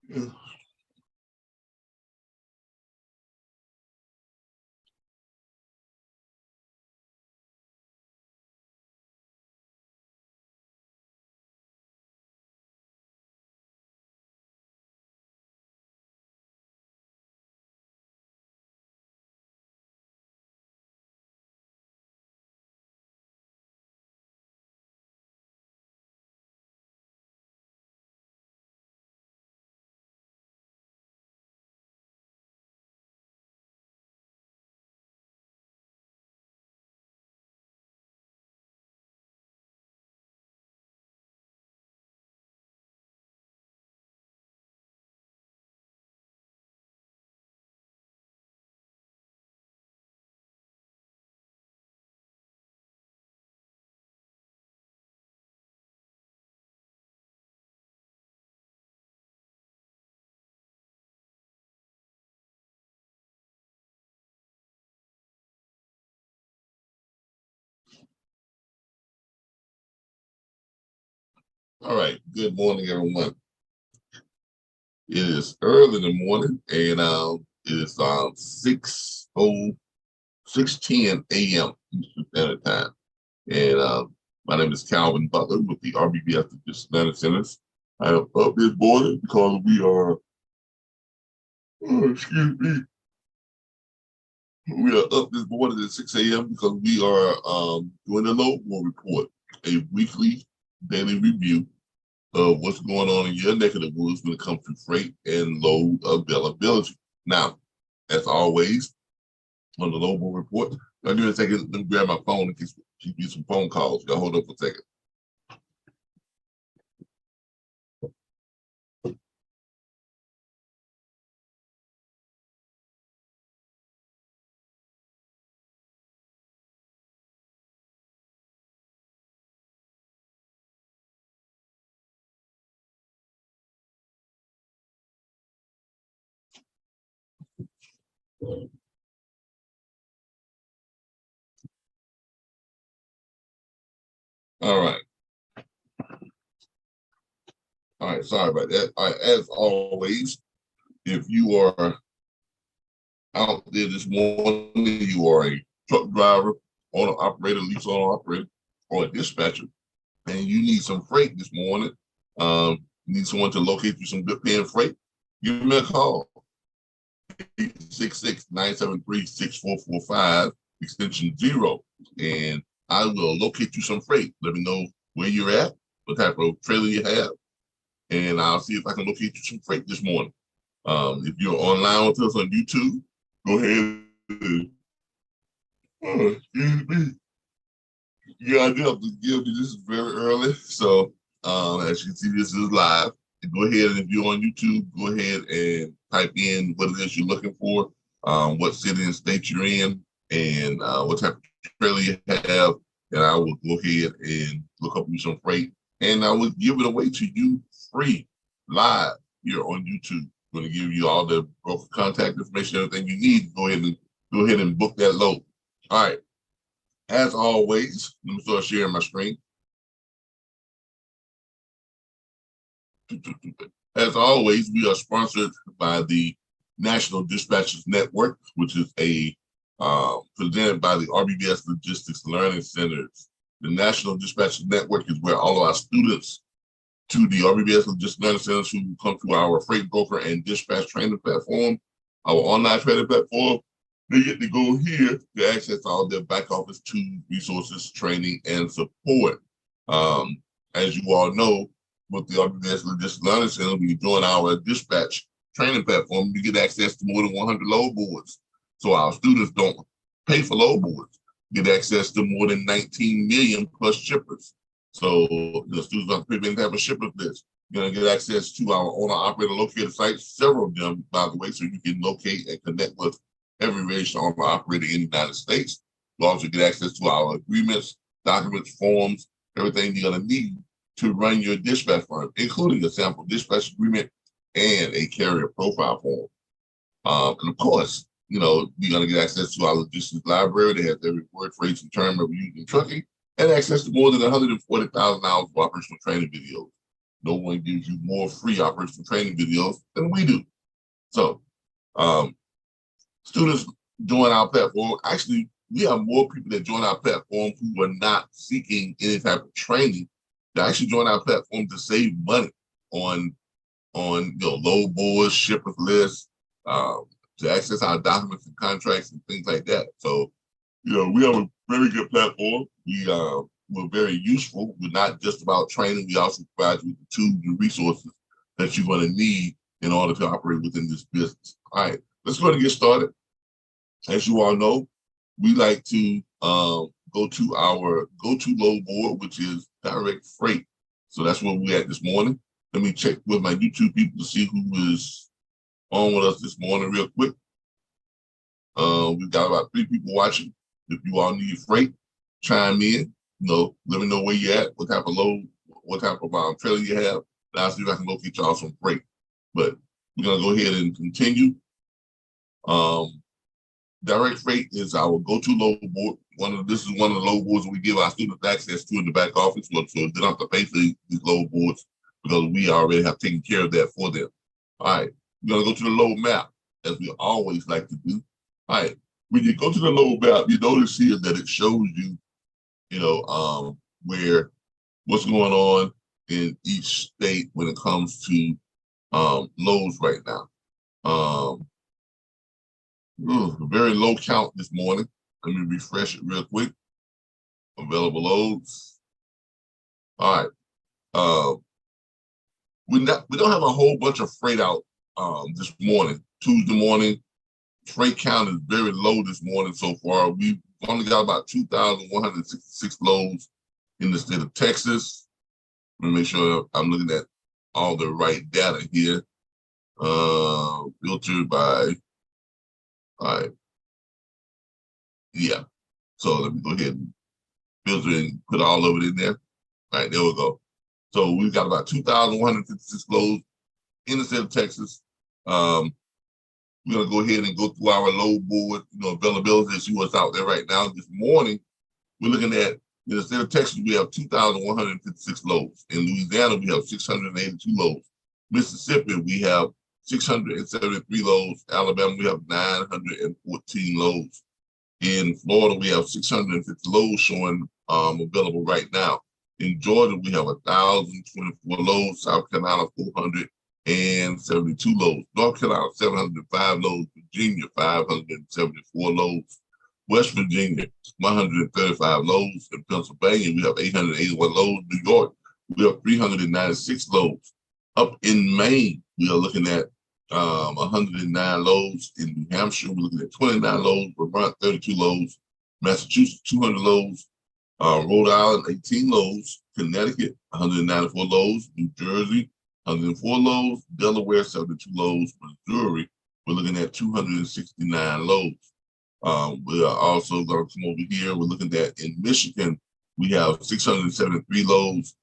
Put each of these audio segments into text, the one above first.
Yeah. All right. Good morning, everyone. It is early in the morning, and it is 6:10 a.m. Eastern Standard Time. And my name is Calvin Butler with the RBBS Atlanta Centers. I am up this morning because we are, excuse me, we are up this morning at 6 a.m. because we are doing the load board report, a weekly daily review of what's going on in your neck of the woods when it comes to freight and load availability. Now, as always, on the load board report, I'm going to take it, let me grab my phone in case you get some phone calls. Y'all hold up for a second. All right. All right. Sorry about that. All right, as always, if you are out there this morning, you are a truck driver, owner operator, lease owner operator, or a dispatcher, and you need some freight this morning, you need someone to locate you some good paying freight, give me a call. 866-973-6445, extension 0, and I will locate you some freight. Let me know where you're at, what type of trailer you have, and I'll see if I can locate you some freight this morning. If you're online with us on YouTube, go ahead and, excuse me. Yeah, I do have to give you, this is very early. So as you can see, this is live. Go ahead, and if you're on YouTube, go ahead and type in what it is you're looking for, what city and state you're in, and what type of trailer you have. And I will go ahead and look up you some freight, and I will give it away to you free, live here on YouTube. I'm going to give you all the broker contact information, everything you need. Go ahead and book that load. All right. As always, let me start sharing my screen. As always, we are sponsored by the National Dispatchers Network, which is presented by the RBBS Logistics Learning Centers. The National Dispatchers Network is where all of our students to the RBBS Logistics Learning Centers who come to our freight broker and dispatch training platform, our online training platform, they get to go here to access all their back office tools, resources, training, and support. As you all know, with the RBBS Logistics Learning Center, when you join our dispatch training platform, you get access to more than 100 load boards. So our students don't pay for load boards, get access to more than 19 million plus shippers. So the students don't pay for any type of shippers list. You're going to get access to our owner operator locator sites, several of them, by the way, so you can locate and connect with every registered owner operator in the United States. You also get access to our agreements, documents, forms, everything you're going to need to run your dispatch firm, including a sample dispatch agreement and a carrier profile form. And of course, you're going to get access to our logistics library that has every word, phrase, and term ever used in trucking, and access to more than 140,000 hours of operational training videos. no one gives you more free operational training videos than we do. So students join our platform. Actually, we have more people that join our platform who are not seeking any type of training. They actually join our platform to save money on load boards, shippers lists, to access our documents and contracts and things like that. So, we have a very good platform. We're very useful. We're not just about training. We also provide you with the tools and resources that you're going to need in order to operate within this business. All right, let's go ahead and get started. As you all know, we like to go to our go-to load board, which is direct freight. So that's where we're at this morning. Let me check with my YouTube people to see who is on with us this morning real quick. We've got about 3 people watching. If you all need freight, chime in. Let me know where you're at, what type of load, what type of trailer you have. And I'll see if I can locate y'all some freight. But we're gonna go ahead and continue. Direct freight is our go-to load board. This is one of the load boards that we give our students access to in the back office, so they don't have to pay for these load boards because we already have taken care of that for them. All right, we're gonna go to the load map, as we always like to do. All right, when you go to the load map, you notice here that it shows you, where what's going on in each state when it comes to loads right now. Very low count this morning. Let me refresh it real quick. Available loads. All right. We don't have a whole bunch of freight out this morning. Tuesday morning, freight count is very low this morning so far. We've only got about 2,166 loads in the state of Texas. Let me make sure I'm looking at all the right data here. Filtered by, all right. Yeah. So let me go ahead and filter and put all of it in there. All right, there we go. So we've got about 2,156 loads in the state of Texas. We're gonna go ahead and go through our load board, availability and see what's out there right now. This morning, we're looking at, in the state of Texas, we have 2,156 loads. In Louisiana, we have 682 loads. Mississippi, we have 673 loads. Alabama, we have 914 loads. In Florida, we have 650 loads showing available right now. In Georgia, we have 1,024 loads. South Carolina, 472 loads. North Carolina, 705 loads. Virginia, 574 loads. West Virginia, 135 loads. In Pennsylvania, we have 881 loads. New York, we have 396 loads. Up in Maine, we are looking at 109 loads. In New Hampshire, we're looking at 29 loads. Vermont, 32 loads. Massachusetts, 200 loads. Rhode Island, 18 loads. Connecticut, 194 loads. New Jersey, 104 loads. Delaware, 72 loads. Missouri, we're looking at 269 loads. We are also going to come over here. We're looking at, in Michigan, we have 673 loads.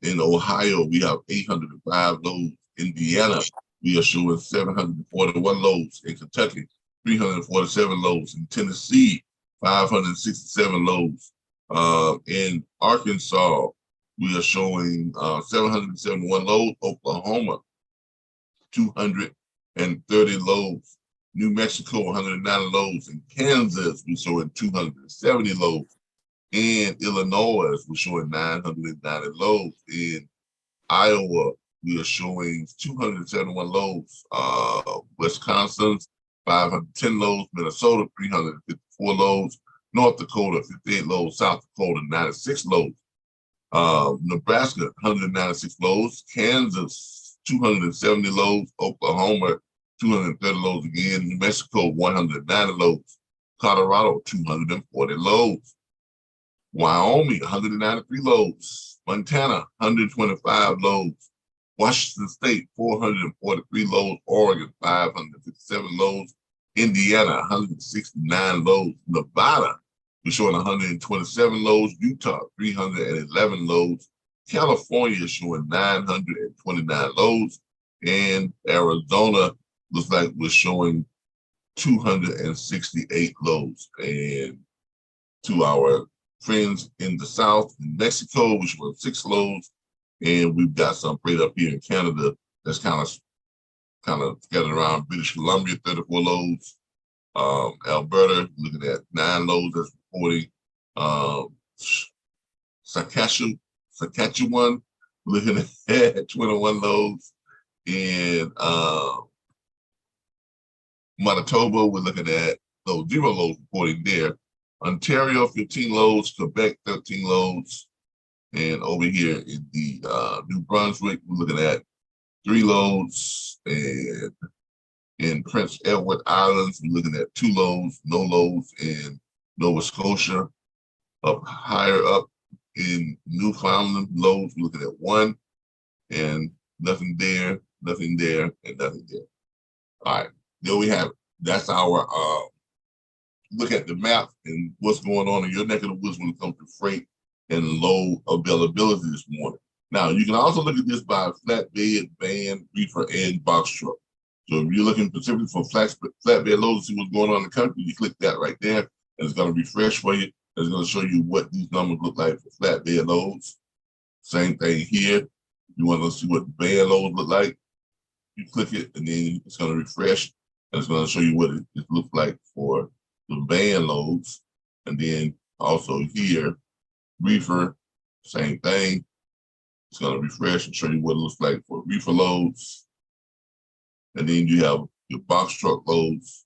In Ohio, we have 805 loads. Indiana, we are showing 741 loads. In Kentucky, 347 loads. In Tennessee, 567 loads. In Arkansas, we are showing 771 loads. Oklahoma, 230 loads. New Mexico, 109 loads. In Kansas, we're showing 270 loads. In Illinois, we're showing 990 loads. In Iowa, we are showing 271 loads. Wisconsin, 510 loads. Minnesota, 354 loads. North Dakota, 58 loads. South Dakota, 96 loads. Nebraska, 196 loads. Kansas, 270 loads. Oklahoma, 230 loads again. New Mexico, 190 loads. Colorado, 240 loads. Wyoming, 193 loads. Montana, 125 loads. Washington State, 443 loads. Oregon, 557 loads. Indiana, 169 loads. Nevada, we're showing 127 loads. Utah, 311 loads. California is showing 929 loads. And Arizona looks like we're showing 268 loads. And to our friends in the South, in Mexico, we're showing 6 loads. And we've got some freight up here in Canada that's kind of scattered around British Columbia, 34 loads. Alberta, looking at 9 loads that's reporting. Saskatchewan, looking at 21 loads. In Manitoba, we're looking at 0 loads reporting there. Ontario, 15 loads. Quebec, 13 loads. And over here in the New Brunswick, we're looking at 3 loads. And in Prince Edward Islands, we're looking at 2 loads, no loads in Nova Scotia. Up higher up in Newfoundland, loads, we're looking at 1, and nothing there, nothing there, and nothing there. All right, there we have it. That's our look at the map and what's going on in your neck of the woods when it comes to freight and load availability this morning. Now, you can also look at this by flatbed, van, reefer, and box truck. So if you're looking specifically for flatbed loads to see what's going on in the country, you click that right there, and it's going to refresh for you. It's going to show you what these numbers look like for flatbed loads. Same thing here. You want to see what van loads look like, you click it, and then it's going to refresh, and it's going to show you what it looks like for the van loads. And then also here, reefer, same thing. It's going to refresh and show you what it looks like for reefer loads. And then you have your box truck loads.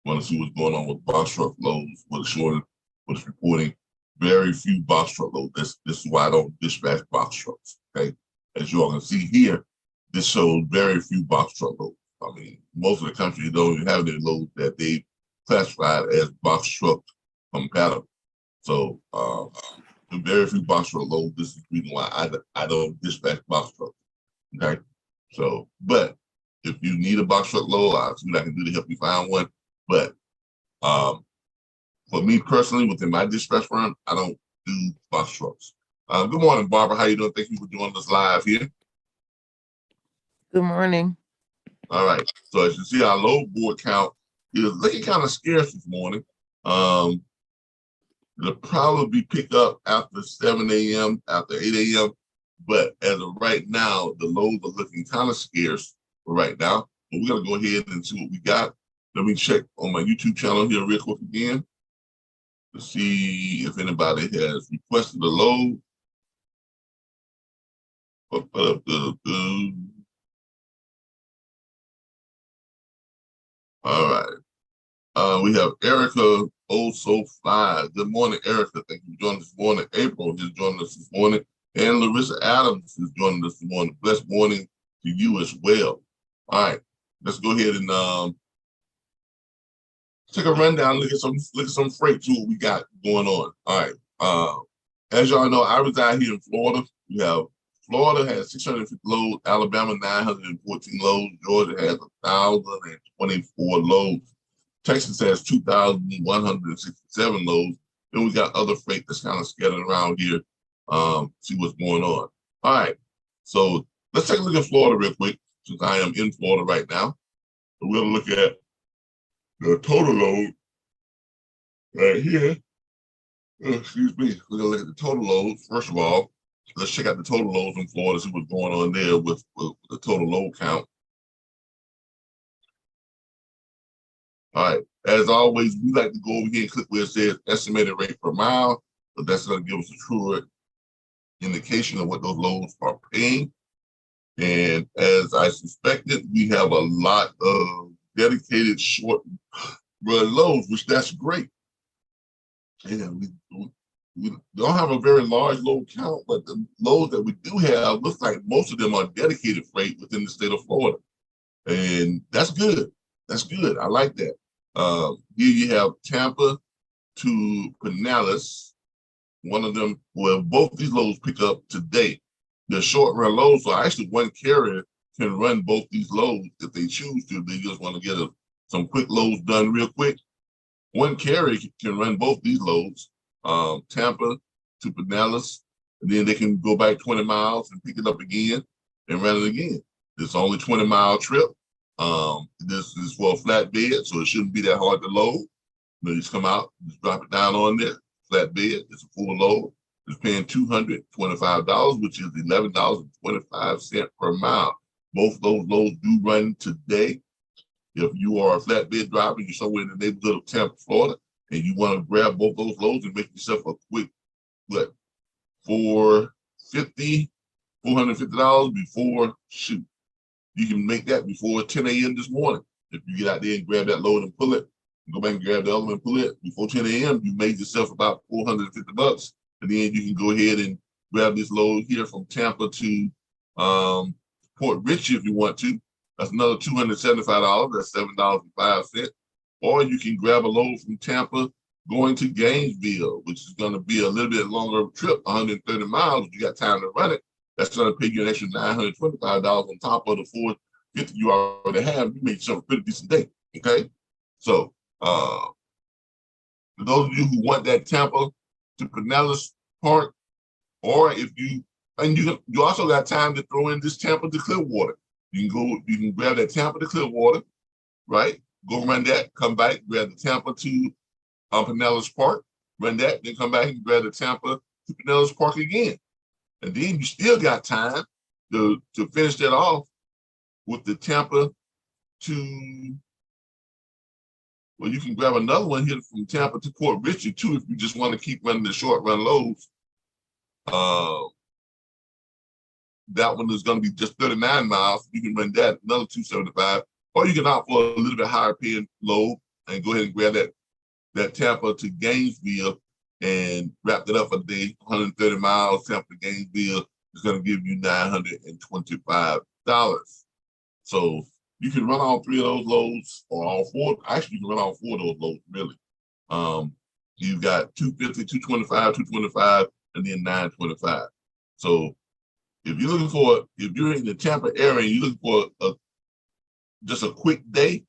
You want to see what's going on with box truck loads, what it's showing, what it's reporting. Very few box truck loads. This is why I don't dispatch box trucks, okay? As you all can see here, this shows very few box truck loads. I mean, most of the country don't even have their loads that they classified as box truck compatible. So very few box truck loads. This is the reason why I don't dispatch box trucks. Okay. So, but if you need a box truck load, I'll see what I can do to help you find one. But for me personally, within my dispatch firm, I don't do box trucks. Good morning, Barbara. How you doing? Thank you for joining us live here. Good morning. All right. So as you see, our load board count is looking kind of scarce this morning. It'll probably be picked up after 7 a.m., after 8 a.m. But as of right now, the loads are looking kind of scarce for right now. But we're going to go ahead and see what we got. Let me check on my YouTube channel here real quick again to see if anybody has requested a load. All right. We have Erica Also5. Good morning, Erica. Thank you for joining us this morning. April is joining us this morning. And Larissa Adams is joining us this morning. Blessed morning to you as well. All right. Let's go ahead and take a rundown, look at some freight, see what we got going on. All right. As y'all know, I reside here in Florida. We have Florida has 650 loads, Alabama 914 loads, Georgia has 1,024 loads, Texas has 2,167 loads. Then we got other freight that's kind of scattered around here. See what's going on. All right, so let's take a look at Florida real quick, since I am in Florida right now. So we're gonna look at the total load right here. Excuse me. We're gonna look at the total loads first of all. Let's check out the total loads in Florida, see what's going on there with the total load count. All right. As always, we like to go over here and click where it says estimated rate per mile, but that's going to give us a truer indication of what those loads are paying. And as I suspected, we have a lot of dedicated short run loads, which that's great. And we don't have a very large load count, but the loads that we do have, looks like most of them are dedicated freight within the state of Florida. And that's good. That's good. I like that. Here you have Tampa to Pinellas. One of them, well, both these loads pick up today. They're short run loads, so actually one carrier can run both these loads if they choose to. They just want to get some quick loads done real quick. One carrier can run both these loads. Tampa to Pinellas, and then they can go back 20 miles and pick it up again and run it again. It's only 20-mile trip. This is for a flatbed, so it shouldn't be that hard to load. You just come out, just drop it down on there. Flatbed, it's a full load. is paying $225, which is $11.25 per mile. Both those loads do run today. If you are a flatbed driver, you're somewhere in the neighborhood of Tampa, Florida, and you want to grab both those loads and make yourself a quick, what, $450 before shoot. You can make that before 10 a.m. this morning. If you get out there and grab that load and pull it, go back and grab the other one and pull it before 10 a.m., you made yourself about $450. And then you can go ahead and grab this load here from Tampa to Port Richey if you want to. That's another $275. That's $7.05. Or you can grab a load from Tampa going to Gainesville, which is going to be a little bit longer trip, 130 miles. If you got time to run it, that's going to pay you an extra $925 on top of the $450 you already have. You make yourself a pretty decent day. Okay, so for those of you who want that Tampa to Pinellas Park, or if you also got time to throw in this Tampa to Clearwater. You can grab that Tampa to Clearwater, right? Go run that, come back, grab the Tampa to Pinellas Park, run that, then come back and grab the Tampa to Pinellas Park again. And then you still got time to finish that off with the Tampa to, well, you can grab another one here from Tampa to Port Richey too if you just want to keep running the short run loads. That one is going to be just 39 miles. You can run that, another $275. Or you can opt for a little bit higher paying load and go ahead and grab that Tampa to Gainesville and wrap it up for the day. 130 miles, Tampa to Gainesville is going to give you $925. So you can run all three of those loads, or all four. Actually, you can run all four of those loads, really. You've got 250, 225, 225, and then 925. So if you're in the Tampa area and you're looking for just a quick day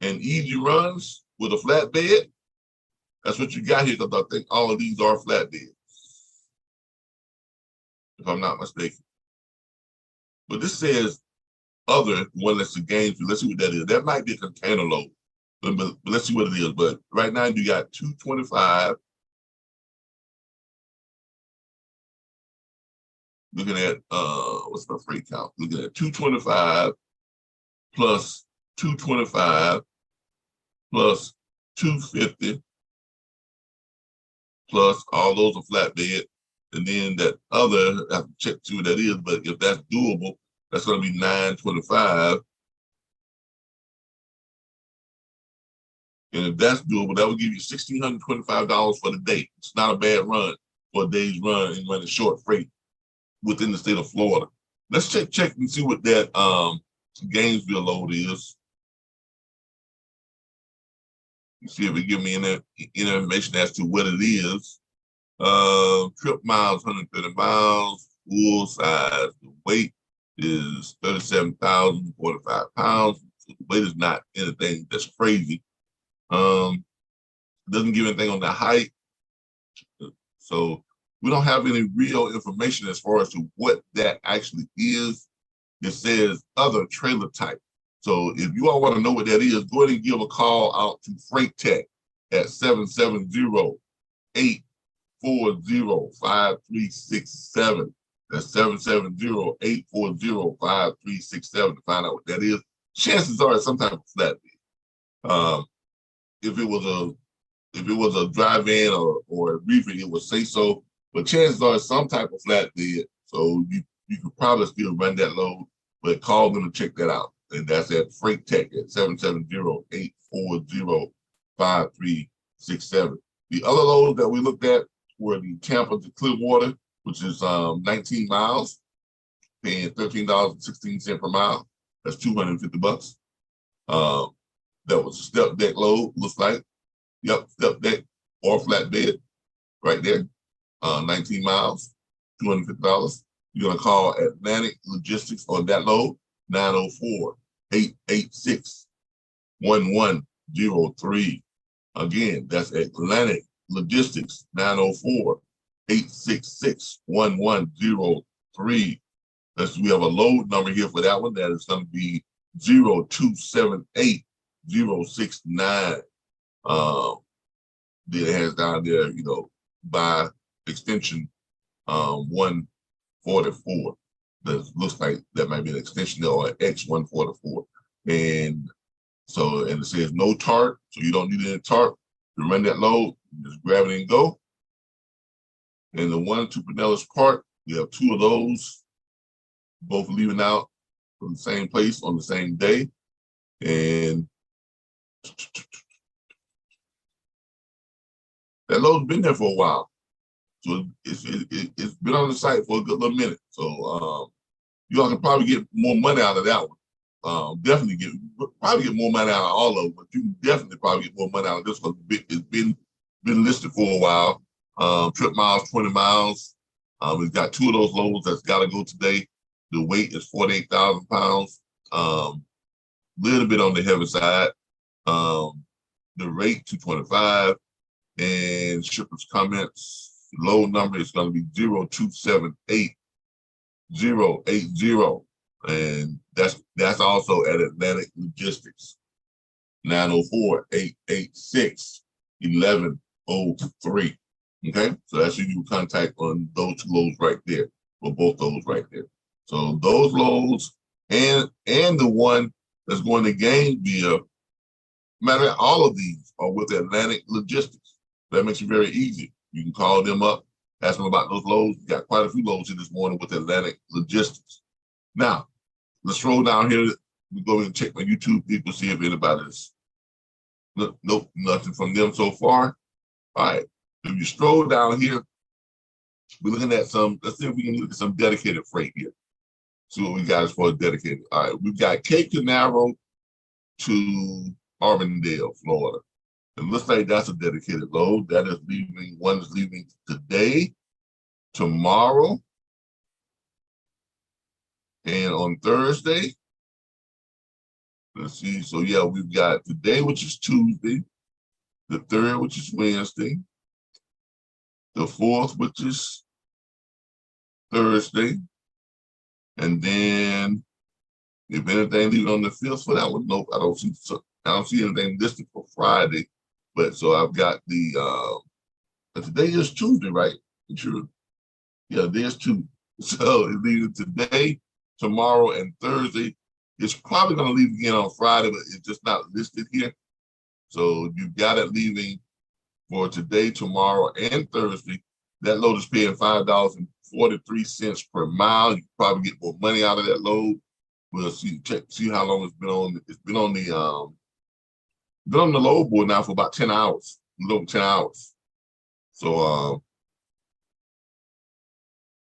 and easy runs with a flatbed, that's what you got here, because I think all of these are flatbeds, if I'm not mistaken. But this says other, one that's the Gainesville. Let's see what that is. That might be a container load, but let's see what it is. But right now you got 225. Looking at what's my freight count? Looking at 225 plus 225 plus 250 plus all those are flatbed, and then that other, I have to check to see what that is, but if that's doable, that's going to be 925. And if that's doable, that will give you $1,625 for the day. It's not a bad run for a day's run and running short freight within the state of Florida. Let's check and see what that Gainesville load is. See if it give me any information as to what it is. Trip miles, 130 miles, full size. The weight is 37,045 pounds. So the weight is not anything that's crazy. Doesn't give anything on the height. So we don't have any real information as far as to what that actually is. It says other trailer type. So if you all want to know what that is, go ahead and give a call out to Freight Tech at 770-840-5367. That's 770-840-5367 to find out what that is. Chances are it's some type of flatbed. If it was a dry van or a reefer, it would say so. But chances are it's some type of flatbed. So you could probably still run that load, but call them to check that out. And that's at Freight Tech at 770-840-5367. The other loads that we looked at were the Tampa to Clearwater, which is 19 miles, paying $13.16 per mile. That's $250. That was a step deck load, looks like. Yep, step deck or flatbed right there. 19 miles, $250. You're going to call Atlantic Logistics on that load, 904-886-1103. Again, that's Atlantic Logistics, 904-866-1103. We have a load number here for that one. That is going to be 0278069. Then it has down there, by extension 144. That looks like that might be an extension or an X144. And so, and it says no tarp, so you don't need any tarp to run that load. Just grab it and go. And the one to Pinellas Park, we have 2 of those, both leaving out from the same place on the same day. And that load's been there for a while. So it's been on the site for a good little minute. So you all can probably get more money out of that one. Definitely probably get more money out of all of them, but you can definitely probably get more money out of this one. It's been listed for a while. Trip miles, 20 miles. It's got 2 of those loads that's got to go today. The weight is 48,000 pounds. Little bit on the heavy side. The rate 225, and shipper's comments. Load number is going to be 0278 080, and that's also at Atlantic Logistics. 904-886-1103. Okay, so that's who you contact on those 2 loads right there, or both those right there. So those loads and the one that's going to Gainesville, matter of fact, all of these are with Atlantic Logistics. That makes it very easy. You can call them up, ask them about those loads. We got quite a few loads here this morning with Atlantic Logistics. Now, let's scroll down here. We go and check my YouTube people, see if anybody's. Nope, nothing from them so far. All right, if you scroll down here, we're looking at some, let's see if we can look at some dedicated freight here. See what we got as far as dedicated. All right, we've got Cape Canaveral to Auburndale, Florida. It looks like that's a dedicated load. That is leaving, one is leaving today, tomorrow, and on Thursday. Let's see, so yeah, we've got today, which is Tuesday, the 3rd, which is Wednesday, the 4th, which is Thursday, and then if anything leaving on the 5th for that one, nope, I don't see anything listed for Friday. But so I've got the today is Tuesday, right? Sure. Yeah, there's 2. So it's leaving today, tomorrow, and Thursday. It's probably going to leave again on Friday, but it's just not listed here. So you've got it leaving for today, tomorrow, and Thursday. That load is paying $5.43 per mile. You can probably get more money out of that load. We'll see how long it's been on. It's been on the load board now for about 10 hours, a little 10 hours. So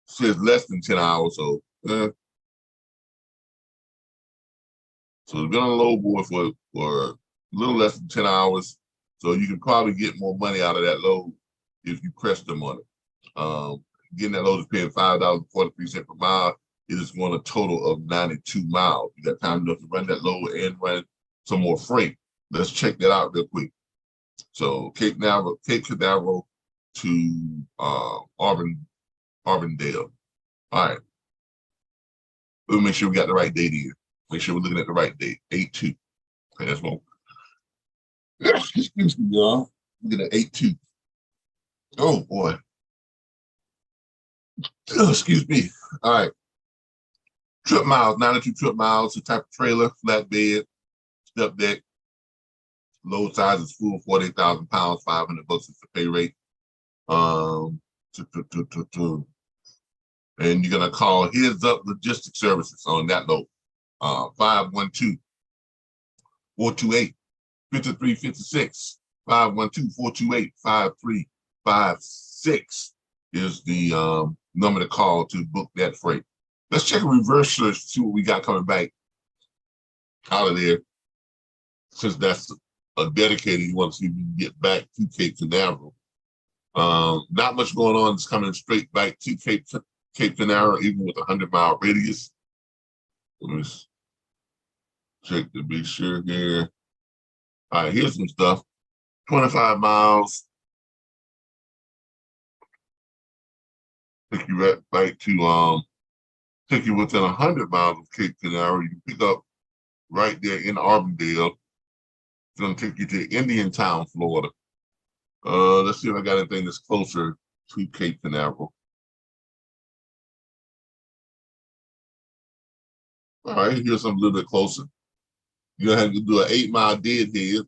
says less than 10 hours. So so it's been on the load board for a little less than 10 hours. So you can probably get more money out of that load if you press them on it. Getting that load is paying $5.43 per mile. It is going a total of 92 miles. You got time enough to run that load and run some more freight. Let's check that out real quick. So Cape Canaveral to Auburndale. All right. We'll make sure we got the right date here. Make sure we're looking at the right date. 8/2. Okay, that's one. Excuse me, y'all. Looking at 8/2. Oh boy. Oh, excuse me. All right. Trip miles, 92 trip miles, the type of trailer, flatbed, step deck. Load size is full, 48,000 pounds, $500 is the pay rate. And you're gonna call Heads Up Logistics Services on that load. 512-428-5356. 512-428-5356 is the number to call to book that freight. Let's check a reverse search to see what we got coming back out of there. Since that's a dedicated, you want to see if we can get back to Cape Canaveral. Not much going on. It's coming straight back to Cape Canaveral, even with a 100-mile radius. Let me check to be sure here. All right, here's some stuff. 25 miles. Take you right back to take you within 100 miles of Cape Canaveral. You can pick up right there in Auburndale. It's gonna take you to Indiantown, Florida. Let's see if I got anything that's closer to Cape Canaveral. All right, here's something a little bit closer. You're gonna have to do an 8-mile deadhead.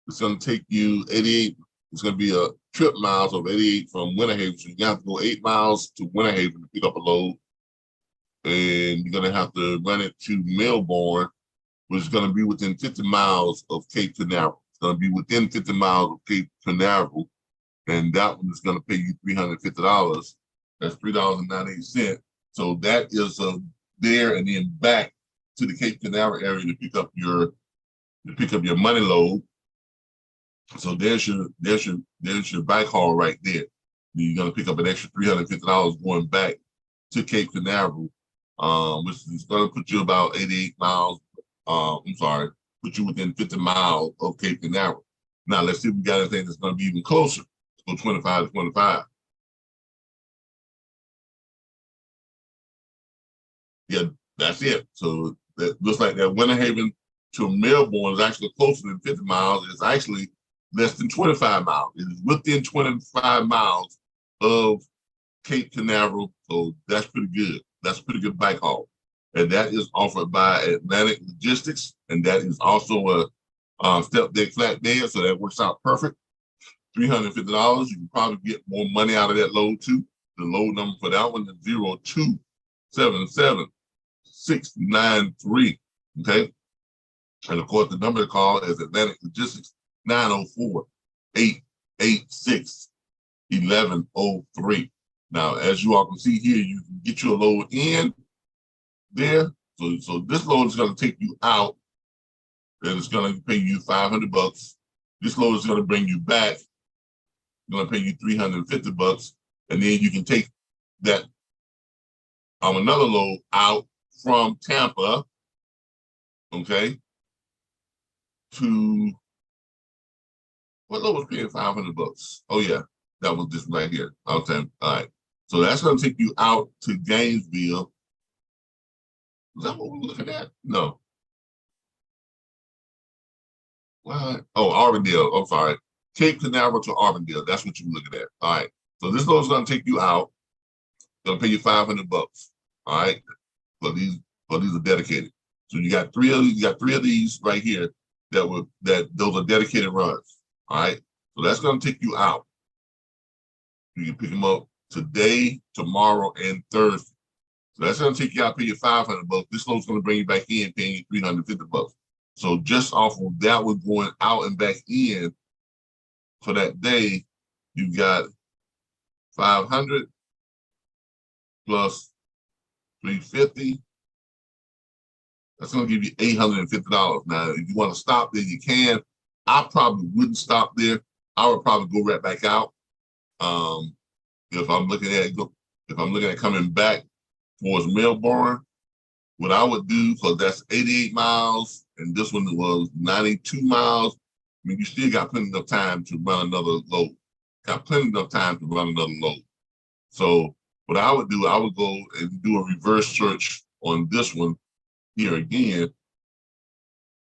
It's gonna take you 88. It's gonna be a trip miles of 88 from Winter Haven. So you have to go 8 miles to Winter Haven to pick up a load. And you're gonna have to run it to Melbourne, which is gonna be within 50 miles of Cape Canaveral. It's gonna be within 50 miles of Cape Canaveral. And that one is gonna pay you $350. That's $3.98. So that is there and then back to the Cape Canaveral area to pick up your money load. So there's your bike haul right there. You're gonna pick up an extra $350 going back to Cape Canaveral, which is gonna put you about 88 miles. Put you within 50 miles of Cape Canaveral. Now let's see if we got anything that's gonna be even closer. Let's go 25 to 25. Yeah, that's it. So that looks like that Winter Haven to Melbourne is actually closer than 50 miles. It's actually less than 25 miles. It is within 25 miles of Cape Canaveral. So that's pretty good. That's a pretty good bike haul. And that is offered by Atlantic Logistics. And that is also a step deck flatbed. So that works out perfect. $350. You can probably get more money out of that load too. The load number for that one is 0277693. Okay. And of course, the number to call is Atlantic Logistics 904-886-1103. Now, as you all can see here, you can get your load in there. So this load is going to take you out, and it's going to pay you $500. This load is going to bring you back. It's going to pay you $350, and then you can take that another load out from Tampa, okay, to what load was paying $500? Oh yeah, that was this right here. Okay, all right. So that's going to take you out to Gainesville. Is that what we're looking at? No. What? Oh, Auburndale. I'm sorry. Cape Canaveral to Auburndale. That's what you're looking at. All right. So this load is going to take you out. Going to pay you $500. All right. But these are dedicated. So you got three of these right here that those are dedicated runs. All right. So that's going to take you out. You can pick them up today, tomorrow, and Thursday. So that's going to take you out, pay you $500. This load's going to bring you back in, paying you $350. So just off of that one going out and back in for that day, you got 500 plus 350. That's going to give you $850. Now, if you want to stop there, you can. I probably wouldn't stop there. I would probably go right back out. If I'm looking at coming back towards Melbourne, what I would do, because that's 88 miles and this one was 92 miles. I mean, you still got plenty of time to run another load. Got plenty of time to run another load. So what I would do, I would go and do a reverse search on this one here again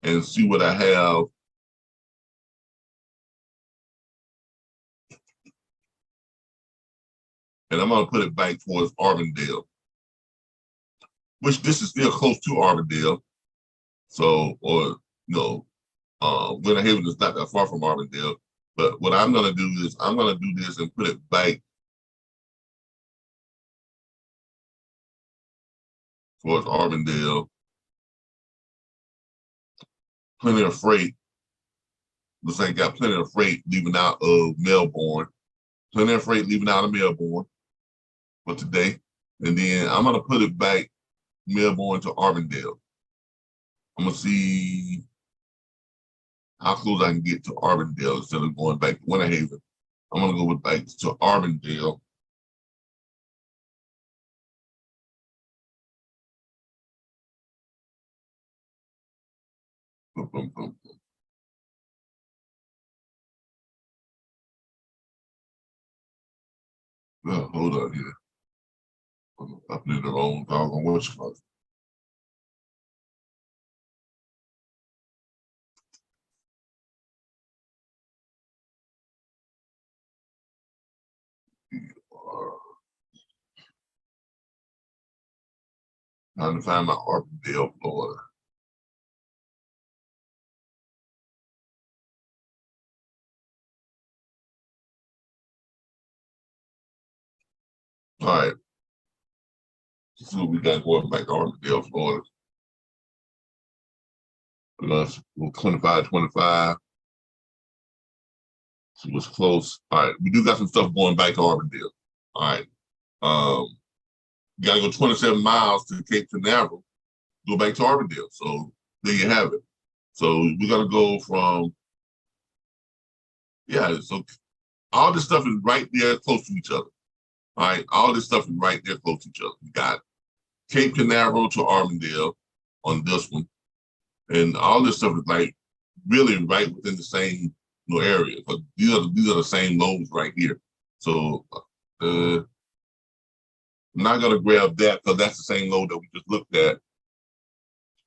and see what I have. And I'm going to put it back towards Auburndale, which this is still close to Auburndale. So, or, Winter Haven is not that far from Auburndale. But what I'm going to do is I'm going to do this and put it back towards Auburndale. Plenty of freight. Looks like got plenty of freight leaving out of Melbourne. Plenty of freight leaving out of Melbourne for today. And then I'm going to put it back Melbourne to Auburndale. I'm going to see how close I can get to Auburndale instead of going back to Winter Haven. I'm going to go back to Auburndale. Boom, boom, boom, boom. Well, hold on here. I'm up in the wrong doggone what's called. Trying to find my Arbondale, Florida. All right. Let's see what we got going back to Arbondale, Florida. We're going to go 25-25. See what's close. All right. We do got some stuff going back to Arbondale. All right. You got to go 27 miles to Cape Canaveral, go back to Arbondale. So there you have it. So we're going to go from, yeah, so all this stuff is right there close to each other. All right. All this stuff is right there close to each other. We got Cape Canaveral to Arbondale on this one. And all this stuff is like really right within the same area. But these are the same loads right here. So I'm not gonna grab that because that's the same load that we just looked at.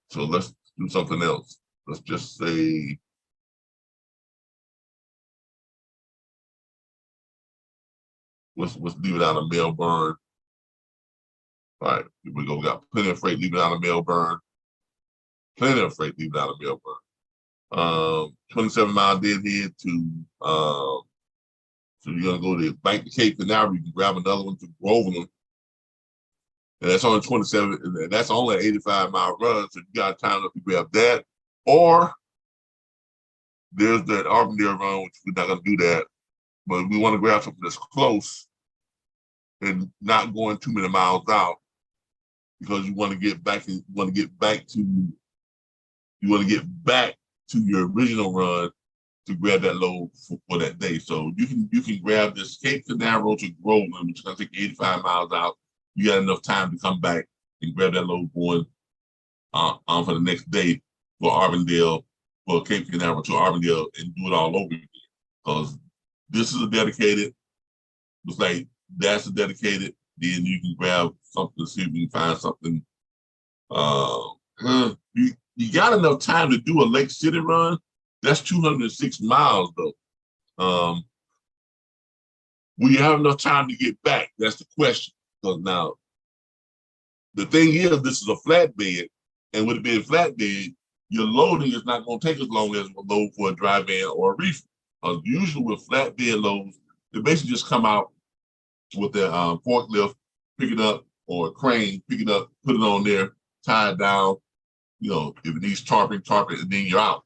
So let's do something else. Let's just say let's leave it out of Melbourne. All right, here we go. We got plenty of freight leaving out of Melbourne. Plenty of freight leaving out of Melbourne. 27-mile deadhead to so you're gonna go to back to Cape Canaveral. You can grab another one to Groveland. And that's only 27, and that's only an 85-mile run. So you got time to grab that. Or there's that Arbondale run, which we're not gonna do that. But we want to grab something that's close and not going too many miles out because you want to get back to your original run to grab that load for that day. So you can grab this Cape Canaveral to Groveland, which is gonna take 85 miles out. You got enough time to come back and grab that load going on for the next day for Arbondale, for Cape Canaveral to Arbondale, and do it all over again. Because this is a dedicated, looks like that's a dedicated, then you can grab something, see if you can find something. You got enough time to do a Lake City run. That's 206 miles though. Will you have enough time to get back? That's the question. Because now, the thing is, this is a flatbed, and with it being flatbed, your loading is not going to take as long as a load for a dry van or a reefer. Usually with flatbed loads, they basically just come out with the forklift, pick it up, or a crane, pick it up, put it on there, tie it down. If it needs tarping, and then you're out.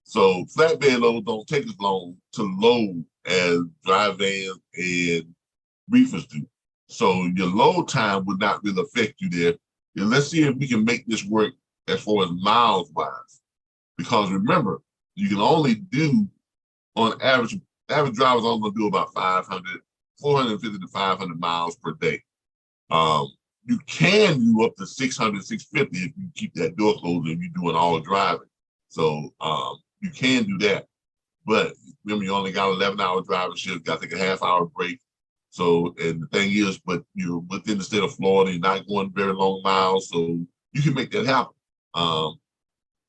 So flatbed loads don't take as long to load as dry vans and reefers do. So your load time would not really affect you there. And let's see if we can make this work as far as miles wise. Because remember, you can only do on average drivers only gonna do about 450 to 500 miles per day. You can do up to 600, 650 if you keep that door closed and you're doing all driving. So you can do that. But remember, you only got 11-hour driving shift, got to take a half-hour break. So, and the thing is, but you're within the state of Florida, you're not going very long miles, so you can make that happen.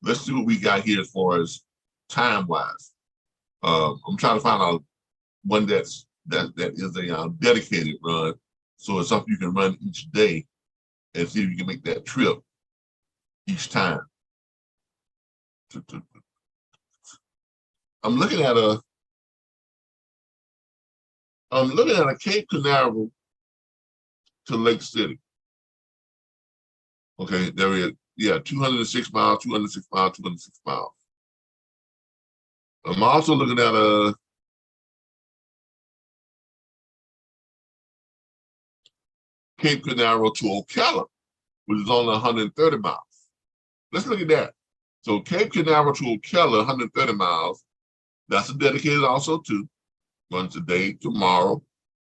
Let's see what we got here as far as time-wise. I'm trying to find out one that is a dedicated run, so it's something you can run each day and see if you can make that trip each time. I'm looking at a Cape Canaveral to Lake City. Okay, there is, 206 miles, 206 miles, 206 miles. I'm also looking at a Cape Canaveral to Ocala, which is only 130 miles. Let's look at that. So Cape Canaveral to Ocala, 130 miles. That's a dedicated also too. Runs today, tomorrow,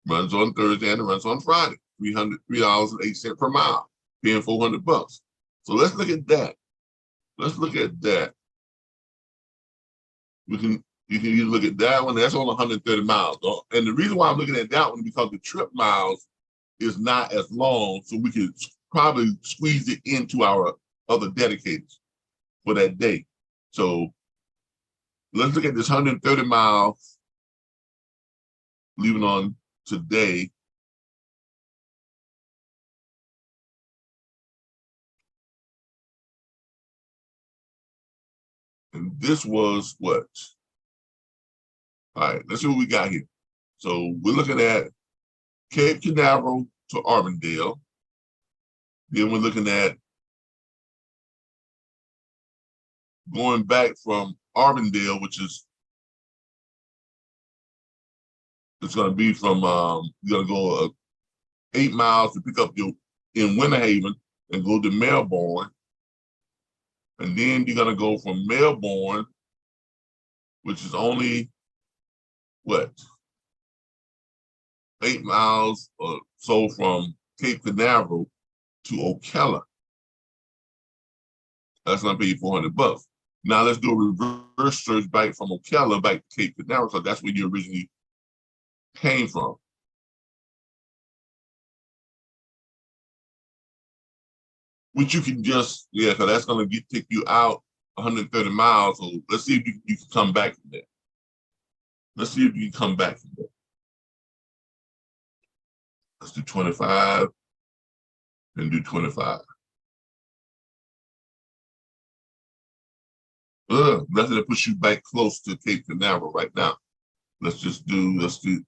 runs on Thursday, and it runs on Friday. $3.08 per mile, paying $400. So let's look at that. You can either look at that one. That's only 130 miles. And the reason why I'm looking at that one is because the trip miles is not as long, so we can probably squeeze it into our other dedicated for that day. So let's look at this 130 miles, leaving on today. And this was what? All right, let's see what we got here. So we're looking at Cape Canaveral to Auburndale. Then we're looking at going back from Auburndale, which is, it's going to be from, you're going to go 8 miles to pick up you in Winter Haven and go to Melbourne. And then you're going to go from Melbourne, which is only, what, 8 miles or so from Cape Canaveral to Ocala. That's going to pay you $400. Now let's do a reverse search back from Ocala back to Cape Canaveral, so that's where you originally came from. Which you can just, yeah, because that's going to take you out 130 miles. So let's see if you can come back from there. Let's see if you can come back from there. Let's do 25 and do 25. Nothing that puts you back close to Cape Canaveral right now. Let's do 50.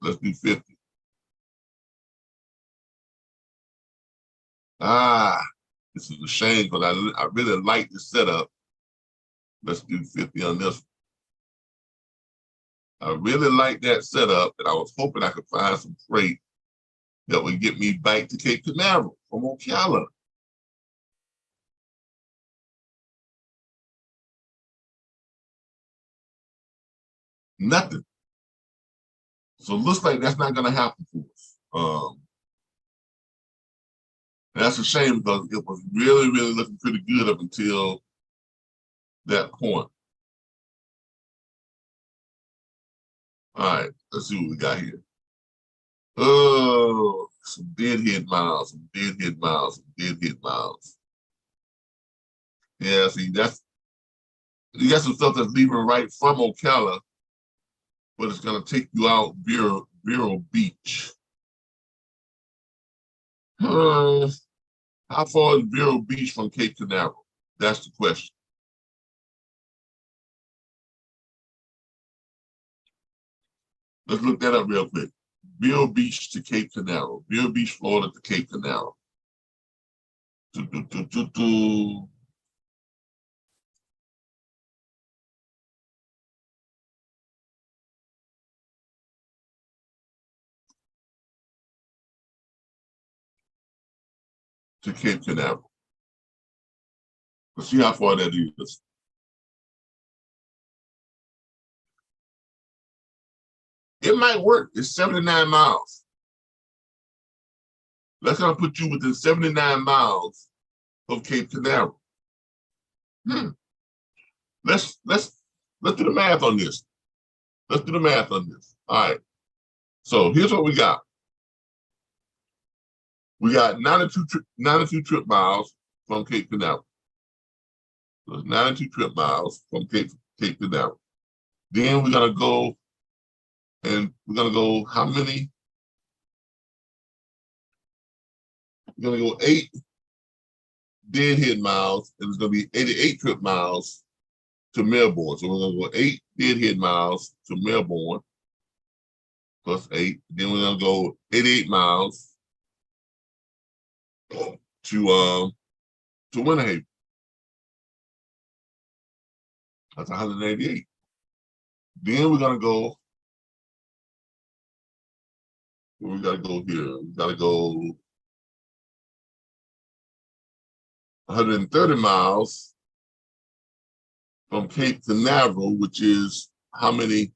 This is a shame, but I really like the setup. Let's do 50 on this. I really like that setup, and I was hoping I could find some freight that would get me back to Cape Canaveral from Ocala. Nothing. So it looks like that's not going to happen for us. That's a shame because it was really, really looking pretty good up until that point. All right, let's see what we got here. Oh, some deadhead miles, some deadhead miles, some deadhead miles. Yeah, see, you got some stuff that's leaving right from Ocala, but it's gonna take you out Vero Beach. How far is Vero Beach from Cape Canaveral? That's the question. Let's look that up real quick. Vero Beach to Cape Canaveral. Vero Beach, Florida to Cape Canaveral. To Cape Canaveral. Let's see how far that is. It might work. It's 79 miles. That's gonna put you within 79 miles of Cape Canaveral. Let's do the math on this. Let's do the math on this. All right. So here's what we got. We got 92 trip miles from Cape Canaveral. So 92 trip miles from Cape Canaveral. Then we're gonna go, and we're gonna go how many? We're gonna go 8 deadhead miles, and it's gonna be 88 trip miles to Melbourne. So we're gonna go 8 deadhead miles to Melbourne, plus 8. Then we're gonna go 88 miles to Winter Haven. That's 188. Then we're gonna go. We gotta go here. We gotta go 130 miles from Cape Canaveral, which is how many?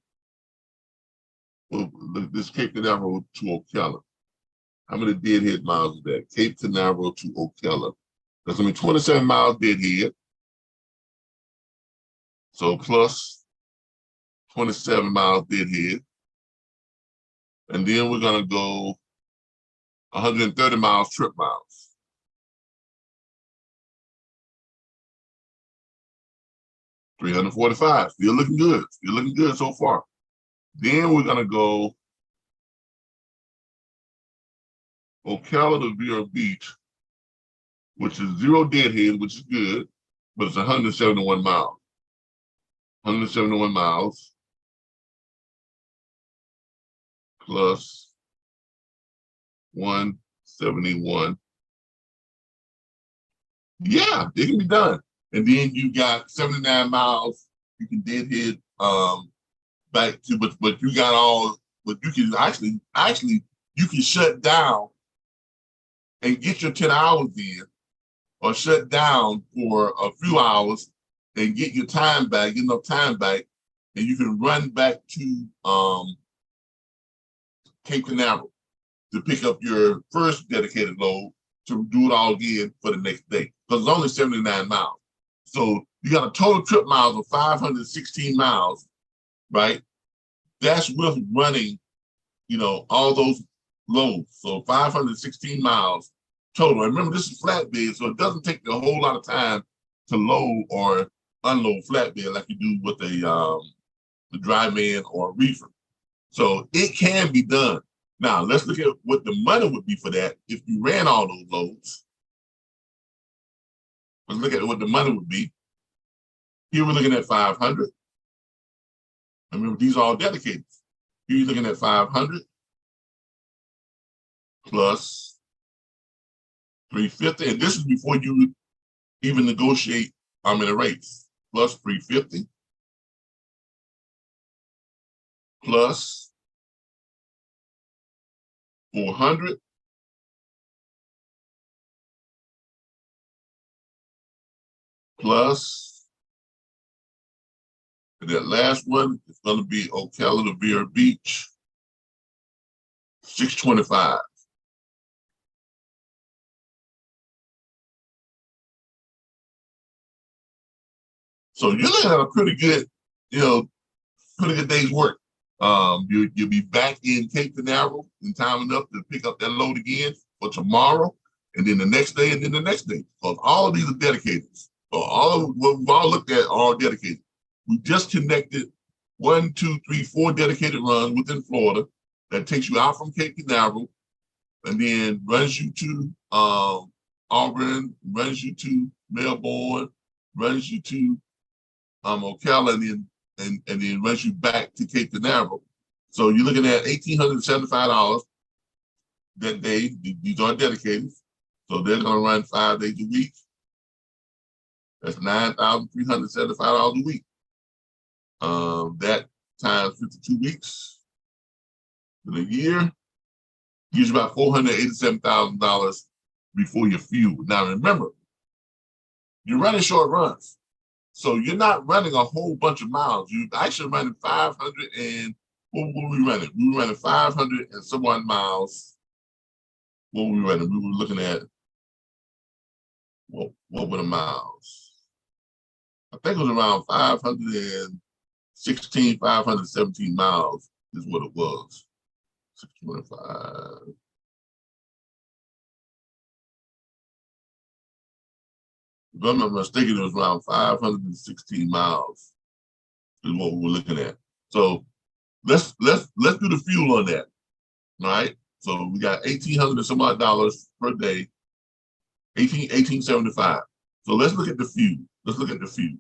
Well, this Cape Canaveral to Ocala. How many deadhead miles is that? Cape Canaveral to Ocala. That's gonna be 27 miles deadhead. So plus 27 miles deadhead. And then we're gonna go 130 miles trip miles. $345. Still looking good. Still looking good so far. Then we're gonna go Ocala to Vero Beach, which is 0 deadhead, which is good, but it's 171 miles. 171 miles plus 171. Yeah, it can be done. And then you got 79 miles. You can then hit back to, but you got all, but you can actually you can shut down and get your 10 hours in, or shut down for a few hours and get your time back, get enough time back, and you can run back to Cape Canaveral to pick up your first dedicated load to do it all again for the next day. Because it's only 79 miles. So you got a total trip miles of 516 miles, right? That's with running, all those loads. So 516 miles total. And remember, this is flatbed, so it doesn't take a whole lot of time to load or unload flatbed like you do with the dry man or a reefer. So it can be done. Now, let's look at what the money would be for that if you ran all those loads. Let's look at what the money would be. Here we're looking at 500. Remember, these are all dedicated. Here you're looking at 500 plus 350. And this is before you even negotiate in the rates. Plus 350 plus 400 plus, and that last one is going to be Ocala to Vera Beach, 625. So you're looking at a pretty good day's work. You'll be back in Cape Canaveral in time enough to pick up that load again for tomorrow, and then the next day, and then the next day. Because all of these are dedicated. So all of what we've all looked at are all dedicated. We just connected 1, 2, 3, 4 dedicated runs within Florida that takes you out from Cape Canaveral and then runs you to Auburn, runs you to Melbourne, runs you to Ocala, and then runs you back to Cape Canaveral. So you're looking at $1,875 that day. These are dedicated. So they're going to run 5 days a week. That's $9,375 a week. That times 52 weeks in a year gives you about $487,000 before your fuel. Now remember, you're running short runs. So you're not running a whole bunch of miles. You're actually running 500 and, what were we running? We were running 500 and some odd miles. What were we running? We were looking at, what were the miles? I think it was around 516, 517 miles is what it was. 625. If I'm not mistaken, it was around 516 miles is what we were looking at. So let's do the fuel on that. All right. So we got $1,800 and some odd dollars per day, $1,875. So let's look at the fuel. Let's look at the fuel.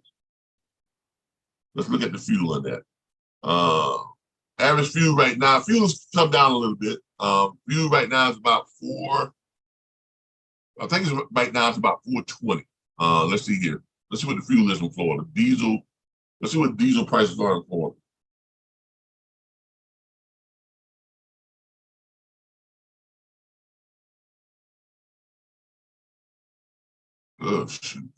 Let's look at the fuel on that. Average fuel right now, fuel's come down a little bit. Fuel right now is about I think it's right now it's about 420. Let's see here. Let's see what the fuel is in Florida. Diesel, let's see what diesel prices are in Florida. Oh, shoot.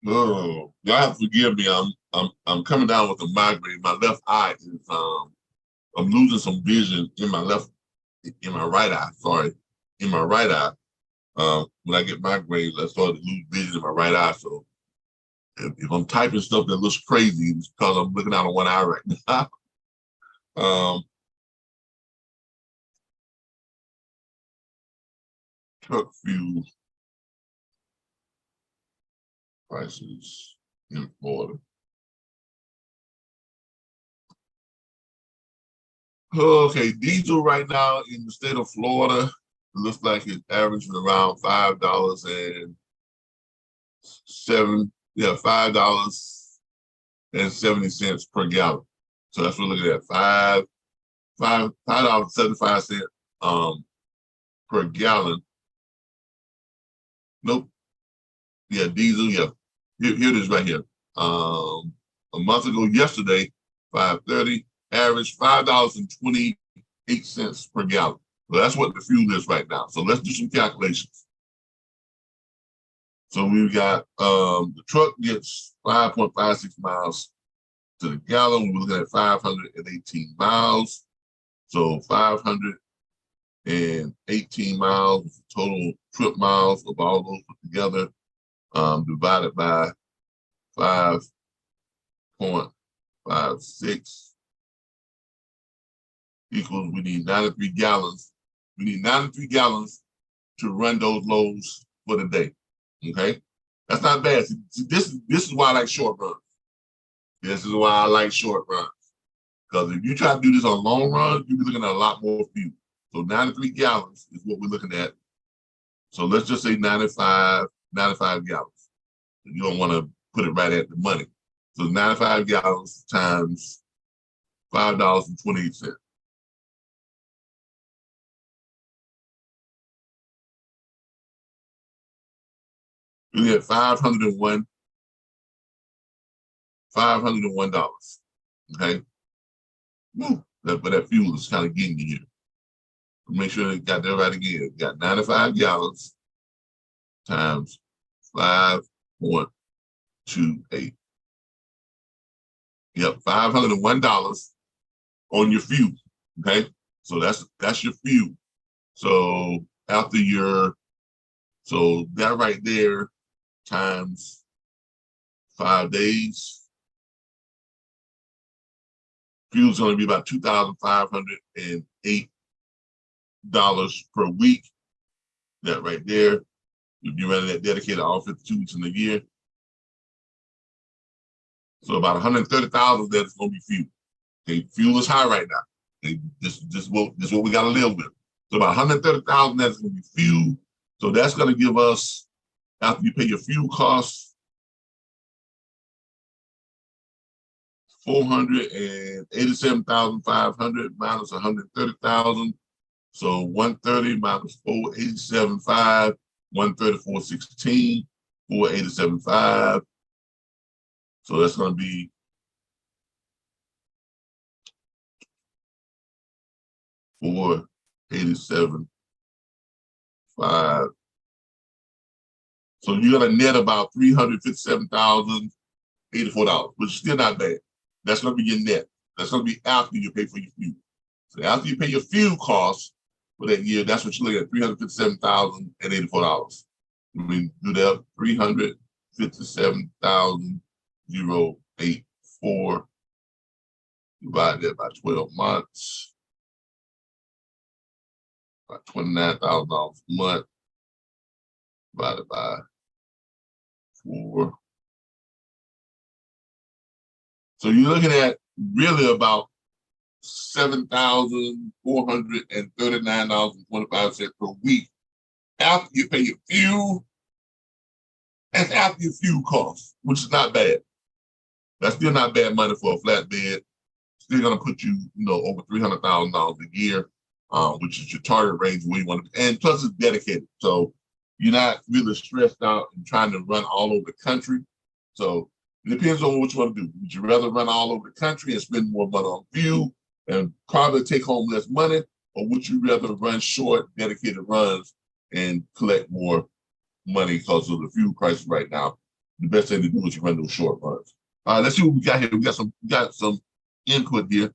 No, y'all have to forgive me. I'm coming down with a migraine. My left eye is I'm losing some vision in my right eye. Sorry, in my right eye. When I get migraines, I start to lose vision in my right eye. So if I'm typing stuff that looks crazy, it's because I'm looking out of one eye right now. Truck fuel prices. in Florida. Okay, diesel right now in the state of Florida, it looks like it's averaging around $5.70 per gallon. So that's what we're looking at, $5.75 per gallon. Nope. Yeah, diesel. Yeah, here it is right here. A month ago, yesterday, 5:30, average $5.28 per gallon. So that's what the fuel is right now. So let's do some calculations. So we've got the truck gets 5.56 miles to the gallon. We're looking at 518 miles. So 518 miles, total trip miles of all those put together, divided by 5.56 equals, we need 93 gallons. We need 93 gallons to run those loads for the day. Okay, that's not bad. See, this is why I like short runs. This is why I like short runs. Because if you try to do this on long run, you'll be looking at a lot more fuel. So 93 gallons is what we're looking at. So let's just say 95 gallons. You don't want to put it right at the money. So 95 gallons times $5.28. You get $501. Okay. But that fuel is kind of getting you here. Make sure you got that right again. You got 95 gallons times 5.28. Yep, $501 on your fuel. Okay, so that's your fuel. So so that right there times 5 days, fuel's going to be about $2,508 per week. That right there, if you're running that dedicated all 52 weeks in the year. So about 130,000 of that is going to be fuel. Okay, fuel is high right now. Okay, this is what we got to live with. So about 130,000 that is going to be fuel. So that's going to give us, after you pay your fuel costs, $487,500 minus 130,000. So 130 minus 487.5, 134.16, 487.5. So that's going to be $487.5. So you're going to net about $357,084, which is still not bad. That's going to be your net. That's going to be after you pay for your fuel. So after you pay your fuel costs for that year, that's what you're looking at, $357,084. I mean, do that, 357,084 divided that by 12 months, about $29,000 a month, divided by 4. So you're looking at really about $7,439.25 per week after you pay your fuel. That's after your fuel costs, which is not bad. That's still not bad money for a flatbed. Still gonna put you, over $300,000 a year, which is your target range where you want to be. And plus it's dedicated. So you're not really stressed out and trying to run all over the country. So it depends on what you want to do. Would you rather run all over the country and spend more money on fuel and probably take home less money? Or would you rather run short, dedicated runs and collect more money because of the fuel prices right now? The best thing to do is to run those short runs. Let's see what we got here. We got some input here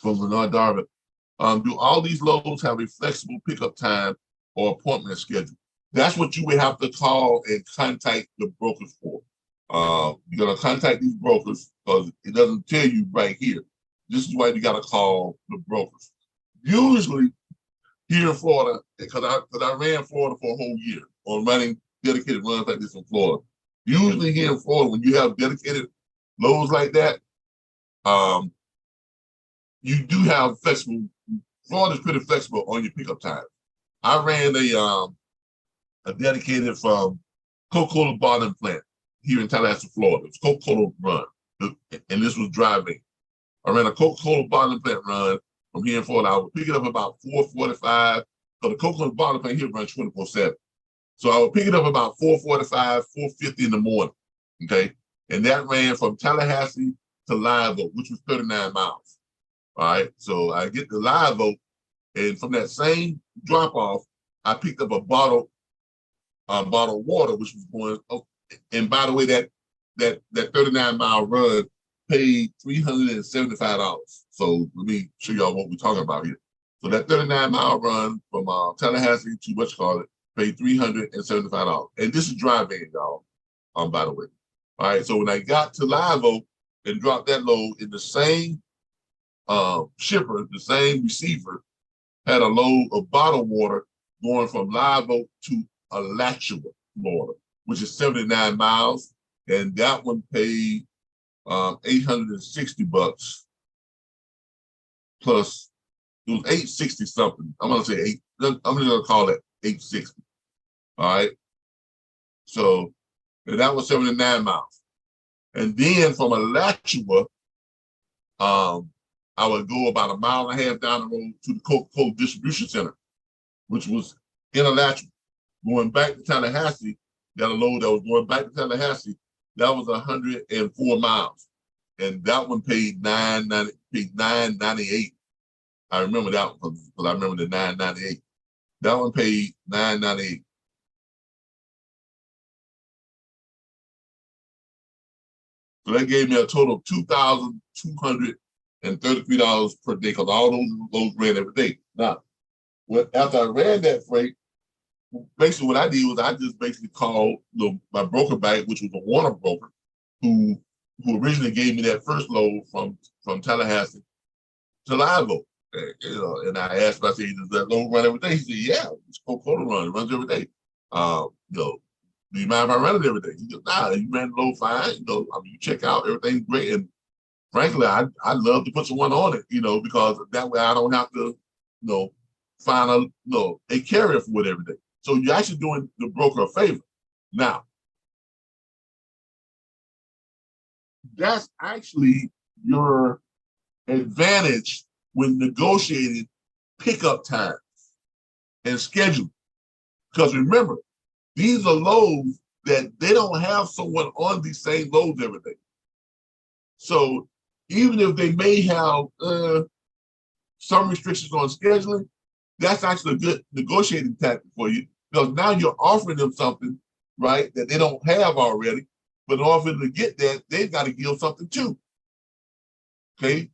from Bernard Darvin. Do all these loads have a flexible pickup time or appointment schedule? That's what you would have to call and contact the brokers for. You're gonna contact these brokers because it doesn't tell you right here. This is why you gotta call the brokers. Usually here in Florida, because I ran Florida for a whole year on running dedicated runs like this in Florida. Usually here in Florida, when you have dedicated loads like that, you do have flexible. Florida's pretty flexible on your pickup time. I ran a dedicated from Coca-Cola bottling plant here in Tallahassee, Florida. It was Coca-Cola run, and this was driving. I ran a Coca-Cola bottling plant run from here in Florida. I would pick it up about 4:45. So the Coca-Cola bottling plant here runs 24/7. So I would pick it up about 4:45, 4:50 in the morning. Okay, and that ran from Tallahassee to Live Oak, which was 39 miles. All right, so I get to Live Oak, and from that same drop off, I picked up a bottle of water, which was going. Oh, and by the way, that 39-mile run paid $375. So let me show y'all what we're talking about here. So that 39-mile run from Tallahassee to what's called it paid $375. And this is dry van, y'all. By the way. All right. So when I got to Live Oak and dropped that load in the same shipper, the same receiver, had a load of bottled water going from Live Oak to Alachua, Florida, which is 79 miles. And that one paid $860 plus it was 860 something. I'm gonna say eight. I'm just gonna call it 860. All right. So and that was 79 miles. And then from Alachua, I would go about a mile and a half down the road to the Coca-Cola distribution center, which was in Alachua. Going back to Tallahassee, got a load that was going back to Tallahassee. That was 104 miles. And that one paid $998. I remember that one because I remember the $998. That one paid $998. So that gave me a total of $2,233 per day because all those loads ran every day. Now, after I ran that freight, basically what I did was I just basically called my broker back, which was a Warner broker, who originally gave me that first load from Tallahassee to Live Oak. And I asked him, I said, does that load run every day? He said, yeah, it's Coca-Cola run. It runs every day. Do you mind if I run it every day? He goes, nah, you ran the load fine. You check out, everything's great. And frankly, I'd love to put someone on it, because that way I don't have to, find a carrier for it every day. So you're actually doing the broker a favor. Now, that's actually your advantage when negotiating pickup times and schedule. Because remember, these are loads that they don't have someone on these same loads every day. So even if they may have some restrictions on scheduling, that's actually a good negotiating tactic for you, because now you're offering them something, right, that they don't have already. But in order for them to get that, they've got to give something too. Okay?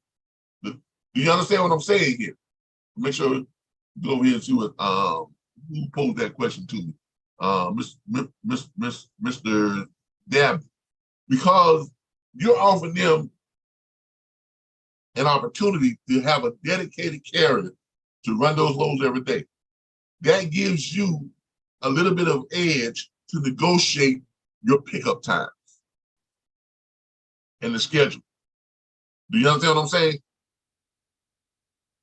Do you understand what I'm saying here? Make sure you go over here and see what who posed that question to me. Mr. Dab, because you're offering them an opportunity to have a dedicated carrier to run those loads every day. That gives you a little bit of edge to negotiate your pickup times and the schedule. Do you understand what I'm saying?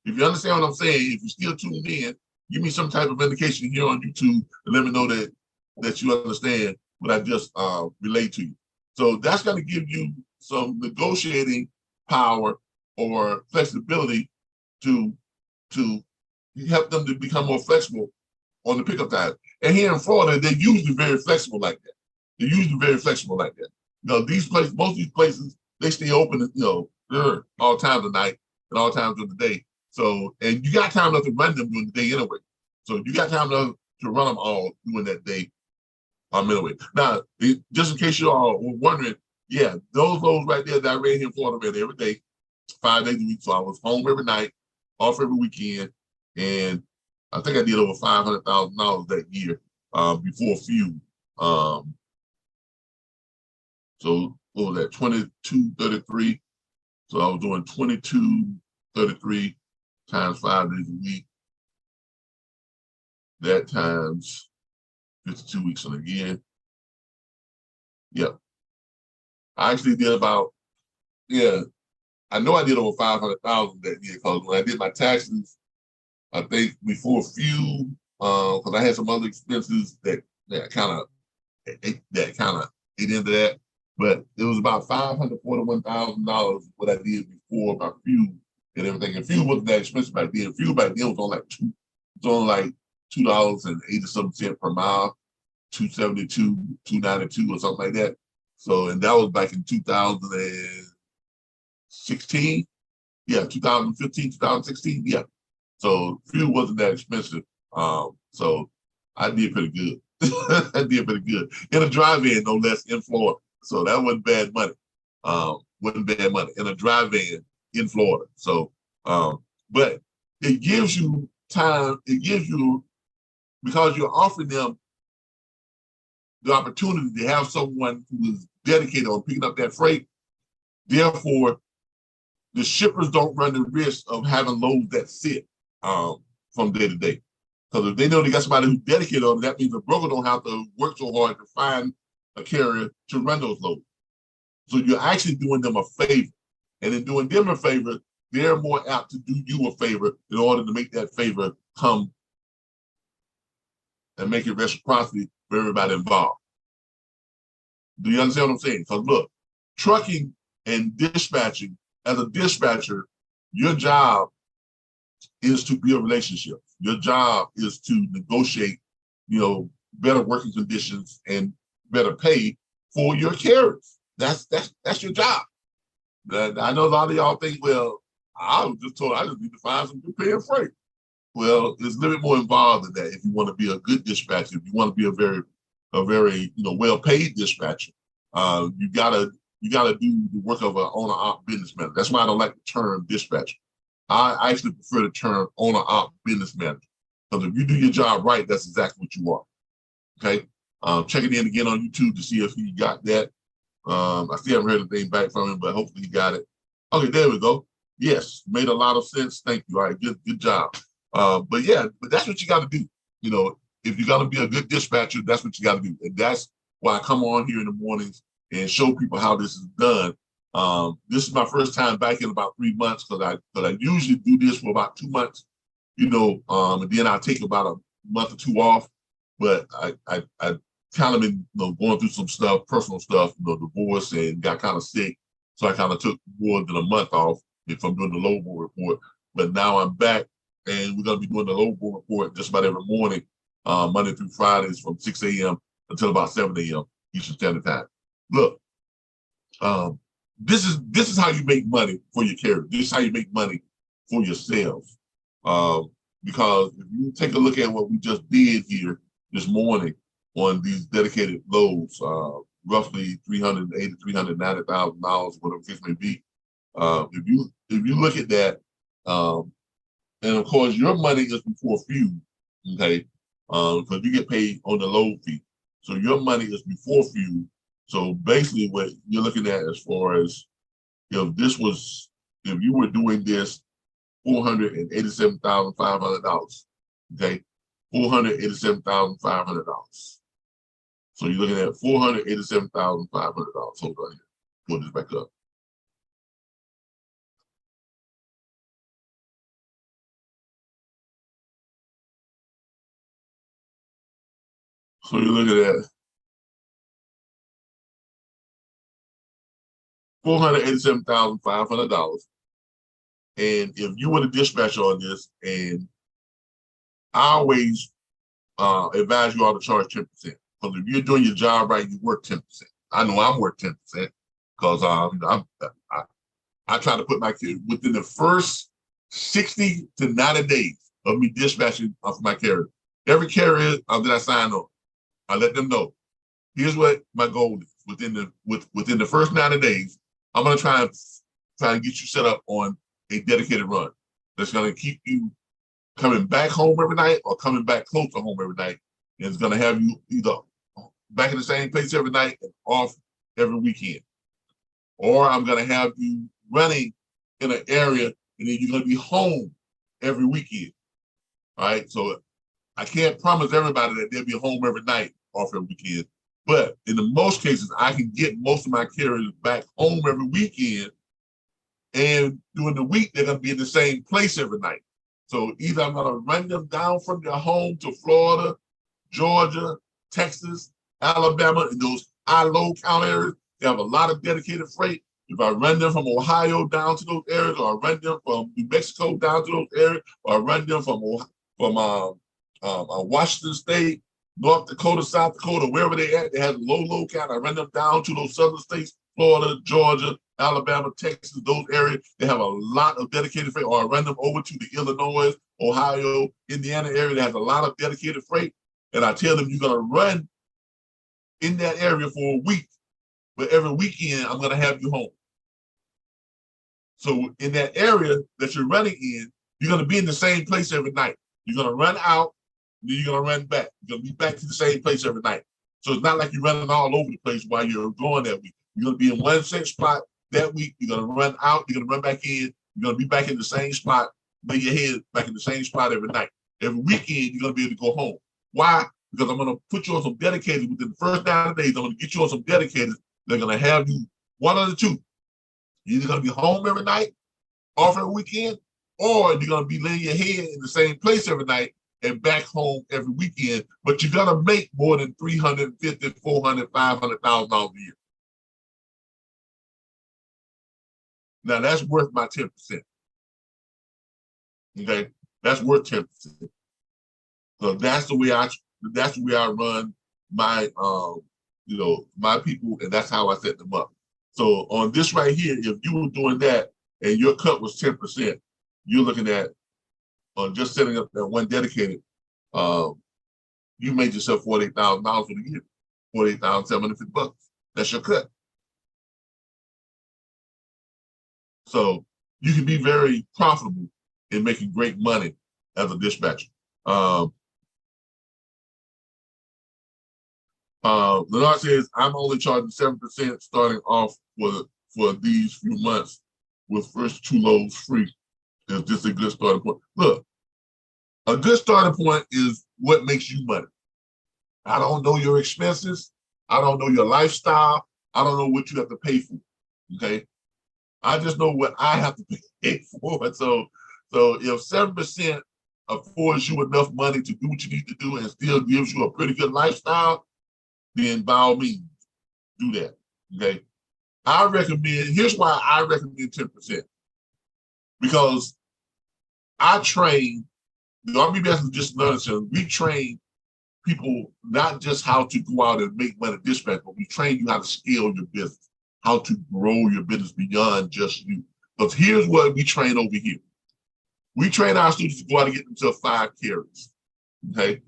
If you understand what I'm saying, if you're still tuned in, give me some type of indication here on YouTube and let me know that you understand what I just relayed to you. So that's going to give you some negotiating power or flexibility to help them to become more flexible on the pickup time. And here in Florida, they're usually very flexible like that. They're usually very flexible like that. These places, most of these places, they stay open, all times of night and all times of the day. So, and you got time enough to run them during the day anyway. So you got time enough to run them all during that day. Anyway, now, just in case you all were wondering, yeah, those loads right there that I ran here in Florida ran every day, 5 days a week. So I was home every night, off every weekend, and I think I did over $500,000 that year before fuel. So what was that? 2233. So I was doing 2233 times 5 days a week. That times 52 weeks in a year. Yep. I actually did about, yeah, I know I did over 500,000 that year because when I did my taxes, I think before fuel, because I had some other expenses that kind of ate into that. But it was about $541,000 what I did before my fuel and everything. And fuel wasn't that expensive back then. Fuel back then was on like $2.80 per mile, 272, 292 or something like that. So, and that was back in 2016. Yeah, 2015, 2016. Yeah. So fuel wasn't that expensive. So I did pretty good. I did pretty good. In a drive-in, no less, in Florida. So that wasn't bad money. Wasn't bad money. In a drive-in in Florida. So, but it gives you time, it gives you, because you're offering them the opportunity to have someone who is dedicated on picking up that freight. Therefore, the shippers don't run the risk of having loads that sit from day to day. Because if they know they got somebody who's dedicated on it, that means the broker don't have to work so hard to find a carrier to run those loads. So you're actually doing them a favor. And in doing them a favor, they're more apt to do you a favor in order to make that favor come and make it reciprocity for everybody involved. Do you understand what I'm saying? Because look, trucking and dispatching, as a dispatcher, your job is to build relationships. Your job is to negotiate, better working conditions and better pay for your carriers. That's your job. I know a lot of y'all think, well, I was just told I just need to find some good paying freight. Well, there's a little bit more involved in that. If you want to be a good dispatcher, if you want to be a very well-paid dispatcher, you gotta do the work of an owner-op business manager. That's why I don't like the term dispatcher. I actually prefer the term owner-op business manager. Because if you do your job right, that's exactly what you are. Okay. Check it in again on YouTube to see if he got that. I still haven't heard anything back from him, but hopefully he got it. Okay, there we go. Yes, made a lot of sense. Thank you. All right, good job. But that's what you got to do. If you're gonna be a good dispatcher, that's what you got to do. And that's why I come on here in the mornings and show people how this is done. This is my first time back in about 3 months because I usually do this for about 2 months, and then I take about a month or two off. But I kind of been going through some stuff, personal stuff, divorce, and got kind of sick. So I kind of took more than a month off if I'm doing the load board report. But now I'm back, and we're gonna be doing the load board report just about every morning, Monday through Fridays from 6 a.m. until about 7 a.m. Eastern Standard Time. Look, this is how you make money for your carrier. This is how you make money for yourselves. Because if you take a look at what we just did here this morning on these dedicated loads, roughly $380,000, $390,000, whatever the case may be. If you look at that, and of course your money is before fuel, okay? Because you get paid on the load fee, so your money is before fuel. So basically, what you're looking at as far as if you were doing this, $487,500, okay, $487,500. So you're looking at $487,500. Hold on here. Pull this back up. So you're looking at $487,500. And if you were the dispatcher on this, and I always advise you all to charge 10%. Because if you're doing your job right, you work 10%. I know I'm worth 10% because I try to put my kid within the first 60 to 90 days of me dispatching for my carrier. Every carrier that I sign on, I let them know, here's what my goal is. Within the first 90 days, I'm gonna try and get you set up on a dedicated run that's gonna keep you coming back home every night or coming back close to home every night. And it's gonna have you either back in the same place every night and off every weekend. Or I'm gonna have you running in an area and then you're gonna be home every weekend. All right. So I can't promise everybody that they'll be home every night off every weekend, But in the most cases, I can get most of my carriers back home every weekend. And during the week, they're going to be in the same place every night. So either I'm going to run them down from their home to Florida, Georgia, Texas, Alabama, and those high-low count areas. They have a lot of dedicated freight. If I run them from Ohio down to those areas, or I run them from New Mexico down to those areas, or I run them from Washington State, North Dakota, South Dakota, wherever they at, they have low count. I run them down to those southern states, Florida, Georgia, Alabama, Texas, those areas. They have a lot of dedicated freight. Or I run them over to the Illinois, Ohio, Indiana area that has a lot of dedicated freight. And I tell them, you're going to run in that area for a week, but every weekend I'm going to have you home. So in that area that you're running in, you're going to be in the same place every night. You're going to run out, then you're going to run back. You're going to be back to the same place every night. So it's not like you're running all over the place while you're going that week. You're going to be in one set spot that week. You're going to run out. You're going to run back in. You're going to be back in the same spot, lay your head back in the same spot every night. Every weekend, you're going to be able to go home. Why? Because I'm going to put you on some dedicated. Within the first 9 days, I'm going to get you on some dedicated. They're going to have you one of the two. You're either going to be home every night, off every weekend, or you're going to be laying your head in the same place every night and back home every weekend. But you're going to make more than $350,000, $400,000, $500,000 a year. Now that's worth my 10%. Okay, that's worth 10%. So that's the way I run my my people, and that's how I set them up. So on this right here, if you were doing that and your cut was 10%, you're looking at just setting up that one dedicated, you made yourself $48,000 for the year, $48,750. That's your cut. So you can be very profitable in making great money as a dispatcher. Leonard says, I'm only charging 7% starting off for these few months with first 2 loads free. Is this a good starting point? Look, a good starting point is what makes you money. I don't know your expenses. I don't know your lifestyle. I don't know what you have to pay for, okay? I just know what I have to pay for. So if 7% affords you enough money to do what you need to do and still gives you a pretty good lifestyle, then by all means, do that, okay? Here's why I recommend 10%. Because I train, the RBBS Logistics Learning Center, we train people not just how to go out and make money dispatch, but we train you how to scale your business, how to grow your business beyond just you. Because here's what we train over here. We train our students to go out and get themselves 5 carriers, okay?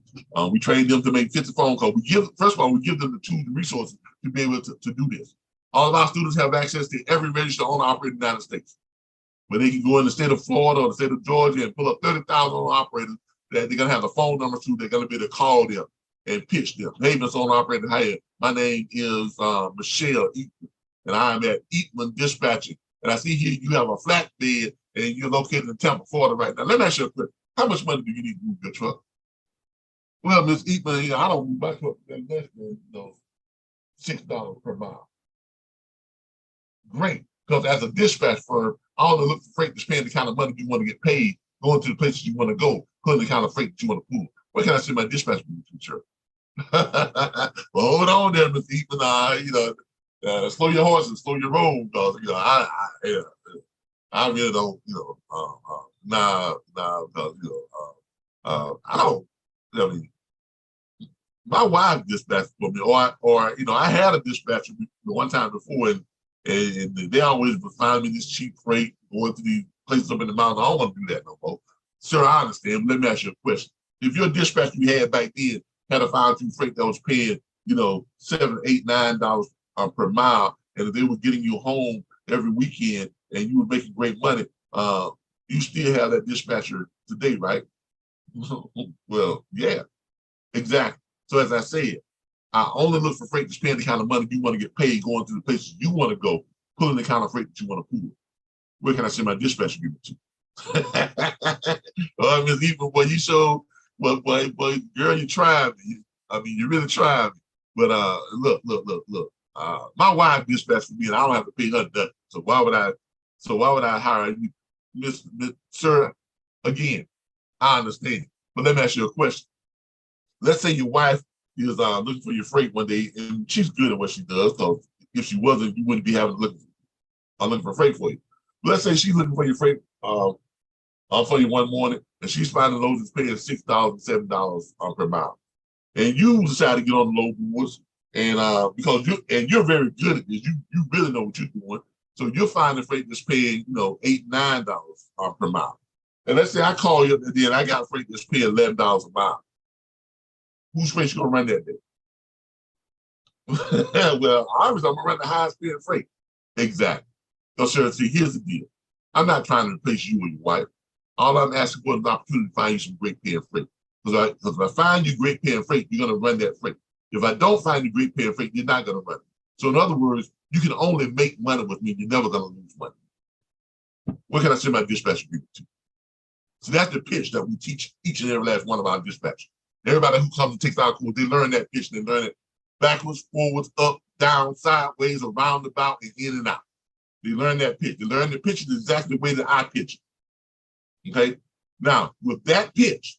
We train them to make 50 phone calls. First of all, we give them the tools and resources to be able to do this. All of our students have access to every registered owner operator in the United States. But they can go in the state of Florida or the state of Georgia and pull up 30,000 owner operators that they're going to have the phone numbers to. They're going to be able to call them and pitch them. Hey, Miss Owner Operator, hi, my name is Michelle Eatman, and I'm at Eatman Dispatching. And I see here you have a flatbed and you're located in Tampa, Florida right now. Let me ask you a question. How much money do you need to move your truck? Well, Miss Eatman, I don't move my truck less than $6 per mile. Great, because as a dispatch firm, I only look for freight to spend the kind of money you want to get paid, going to the places you want to go, pulling the kind of freight that you want to pull. Where can I send my dispatch move to, sir? Well, hold on there, Miss Eatman. Slow your horses, slow your roll, because I really don't, because I don't. I mean, my wife dispatched for me, or I had a dispatcher one time before, and they always would find me this cheap freight going to these places up in the mountains. I don't want to do that no more. Sir, I understand. Let me ask you a question. If your dispatcher you had back then had a find you freight that was paying, $7, $8, $9 per mile, and if they were getting you home every weekend and you were making great money, you still have that dispatcher today, right? Well, yeah, exactly. So as I said, I only look for freight to spend the kind of money you want to get paid going to the places you want to go, pulling the kind of freight that you want to pull. Where can I send my dispatcher people to? Miss Eva, boy, you showed, boy, girl, you tried me. I mean, you really tried me. But look. My wife dispatched for me, and I don't have to pay her nothing. So why would I? So why would I hire you, Miss Sir? Again, I understand. But let me ask you a question. Let's say your wife is looking for your freight one day, and she's good at what she does. Because if she wasn't, you wouldn't be looking for freight for you. But let's say she's looking for your freight for you one morning, and she's finding loads that's paying $6 and $7 per mile, and you decide to get on the load boards, and because you're very good at this, you really know what you're doing, so you'll find the freight that's paying $8-9 per mile. And let's say I call you and then I got a freight that's paying $11 a mile. Whose freight you gonna run that day? Well, obviously I'm gonna run the highest paying freight. Exactly. So, sir, see, here's the deal. I'm not trying to replace you or your wife. All I'm asking for is an opportunity to find you some great paying freight. Because if I find you great paying freight, you're gonna run that freight. If I don't find you great paying freight, you're not gonna run it. So in other words, you can only make money with me. You're never gonna lose money. What can I say about dispatch agreement to? So that's the pitch that we teach each and every last one of our dispatchers. Everybody who comes and takes our course, they learn that pitch. They learn it backwards, forwards, up, down, sideways, around, about, and in and out. They learn that pitch. They learn the pitch is exactly the way that I pitch it. Okay? Now, with that pitch,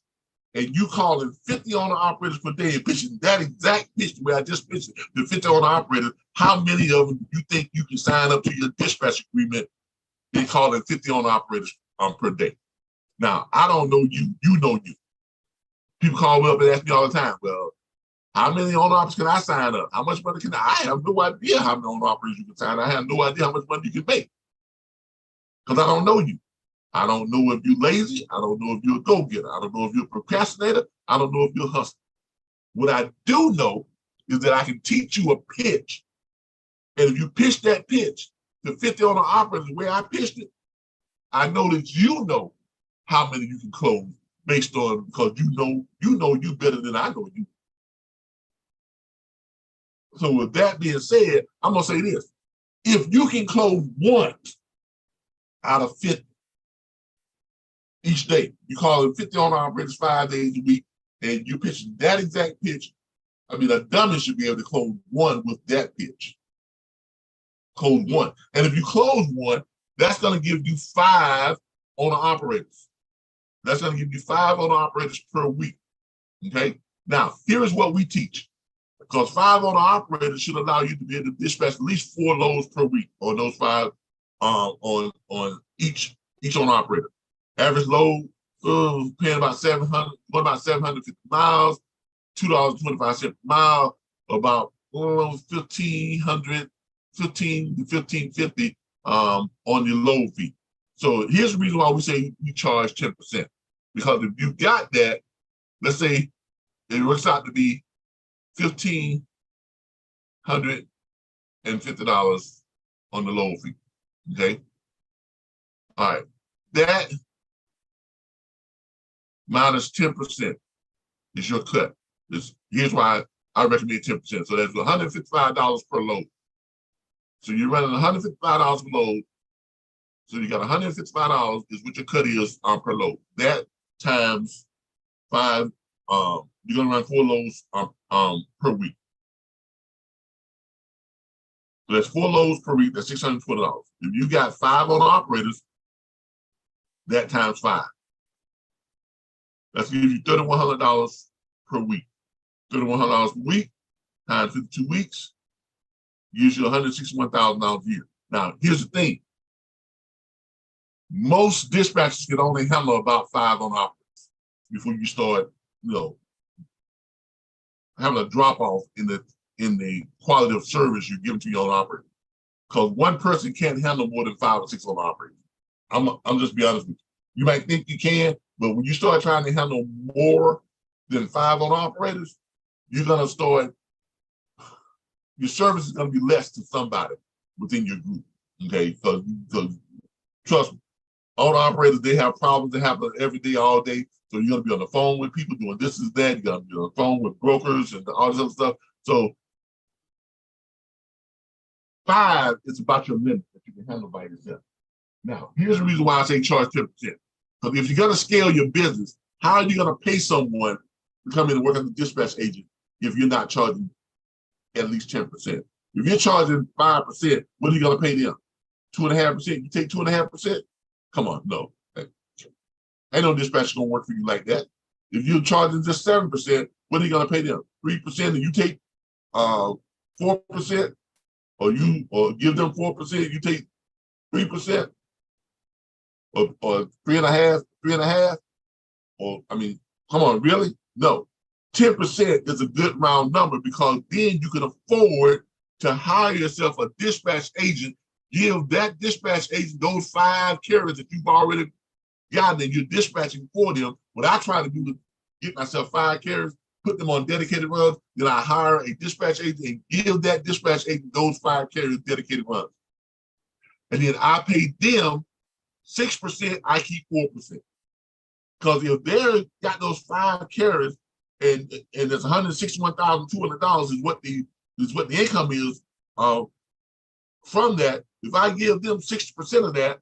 and you calling 50 owner operators per day and pitching that exact pitch the way I just pitched it, the 50 owner operators, how many of them do you think you can sign up to your dispatch agreement and calling 50 owner operators per day? Now, I don't know you, you know you. People call me up and ask me all the time, well, how many owner operators can I sign up? How much money can I have no idea how many owner operators you can sign up. I have no idea how much money you can make. Because I don't know you. I don't know if you're lazy. I don't know if you're a go-getter. I don't know if you're a procrastinator. I don't know if you're a hustler. What I do know is that I can teach you a pitch. And if you pitch that pitch to 50 owner operators the way I pitched it, I know that you know how many you can close based on, because you know you better than I know you. So with that being said, I'm gonna say this. If you can close one out of 50 each day, you call it 50 owner operators 5 days a week, and you pitch that exact pitch, I mean, a dummy should be able to close one with that pitch. Close one. And if you close one, that's gonna give you 5 owner operators. That's going to give you 5 owner operators per week. Okay. Now, here is what we teach. Because 5 owner operators should allow you to be able to dispatch at least 4 loads per week on those 5 on each owner operator. Average load paying about 750 miles, $2.25 per mile, about 1,500, 15 to 1,550 on your load fee. So here's the reason why we say we charge 10%. Because if you got that, let's say it works out to be $1,550 on the load fee. Okay. All right. That minus 10% is your cut. Here's why I recommend 10%. So that's $155 per load. So you're running $155 per load. So you got $155 is what your cut is per load. That times 5, you're gonna run 4 loads per week. So that's 4 loads per week, that's $620. If you got 5 owner operators, that times 5. That's gonna give you $3,100 per week. $3,100 per week times 52 weeks gives you $161,000 a year. Now, here's the thing. Most dispatchers can only handle about 5 owner operators before you start, having a drop off in the quality of service you're giving to your owner operator. Because one person can't handle more than 5 or 6 owner operators. I'm just be honest with you. You might think you can, but when you start trying to handle more than 5 owner operators, you're gonna start. Your service is gonna be less to somebody within your group. Okay, because trust me. Owner operators, they have problems that happen every day, all day. So you're going to be on the phone with people doing this and that. You're going to be on the phone with brokers and all this other stuff. So 5 is about your limit that you can handle by yourself. Now, here's the reason why I say charge 10%. Because if you're going to scale your business, how are you going to pay someone to come in and work as a dispatch agent if you're not charging at least 10%. If you're charging 5%, what are you going to pay them? 2.5%? You take 2.5%? Come on, no. Ain't no dispatcher going to work for you like that. If you're charging just 7%, what are you going to pay them? 3%, and you take 4%, or give them 4%, you take 3%, or 3.5, or I mean, come on, really? No. 10% is a good round number, because then you can afford to hire yourself a dispatch agent, give that dispatch agent those 5 carriers that you've already gotten and you're dispatching for them. What I try to do is get myself 5 carriers, put them on dedicated runs, then I hire a dispatch agent and give that dispatch agent those 5 carriers dedicated runs. And then I pay them 6%, I keep 4%. Because if they're got those 5 carriers and there's $161,200 is what the income is from that, if I give them 60% of that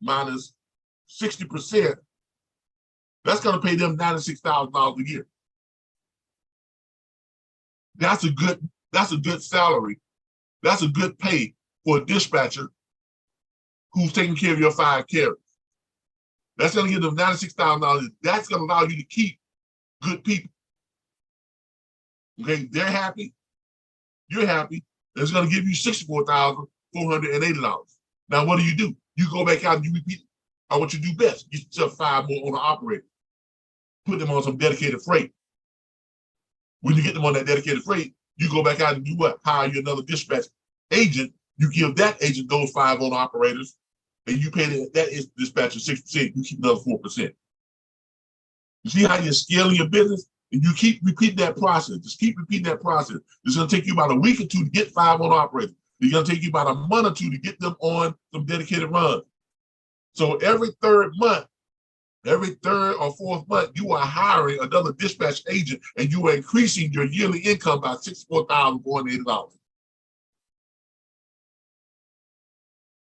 minus 60%, that's going to pay them $96,000 a year. That's a good salary. That's a good pay for a dispatcher who's taking care of your 5 carriers. That's going to give them $96,000. That's going to allow you to keep good people. Okay, they're happy. You're happy. It's going to give you $64,480. Now, what do? You go back out and you repeat it. I want you to do best. You sell 5 more owner operators. Put them on some dedicated freight. When you get them on that dedicated freight, you go back out and do what? Hire you another dispatch agent. You give that agent those 5 owner operators, and you pay that dispatcher 6%. You keep another 4%. You see how you're scaling your business? And you keep repeating that process. Just keep repeating that process. It's going to take you about a week or 2 to get 5 owner operators. It's going to take you about a month or 2 to get them on some dedicated runs. So every third or 4th month, you are hiring another dispatch agent, and you are increasing your yearly income by $64,480.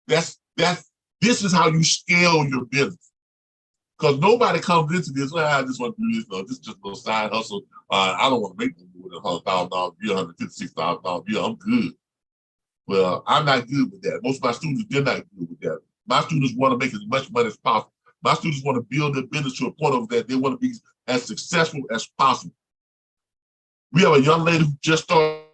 This is how you scale your business. Because nobody comes into this, well, I just want to do this, this is just a little side hustle. I don't want to make more than $100,000 a year, $156,000 a year. I'm good. Well, I'm not good with that. Most of my students, they're not good with that. My students want to make as much money as possible. My students want to build their business to a point of that they want to be as successful as possible. We have a young lady who just started.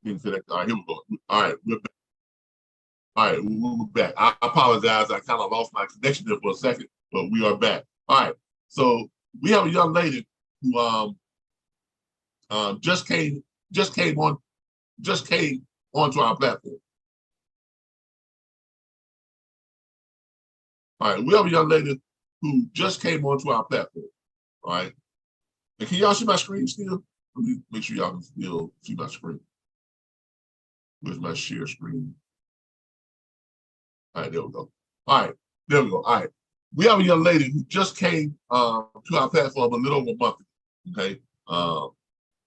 All right, here we go. All right, we're back. All right, we're back. I apologize. I kind of lost my connection there for a second, but we are back. All right, so we have a young lady who just came onto our platform. All right, we have a young lady who just came onto our platform. All right, and can y'all see my screen still? Let me make sure y'all can still see my screen. Where's my share screen? All right, there we go. All right, there we go. All right, we have a young lady who just came to our platform a little over a month ago. Okay, I'm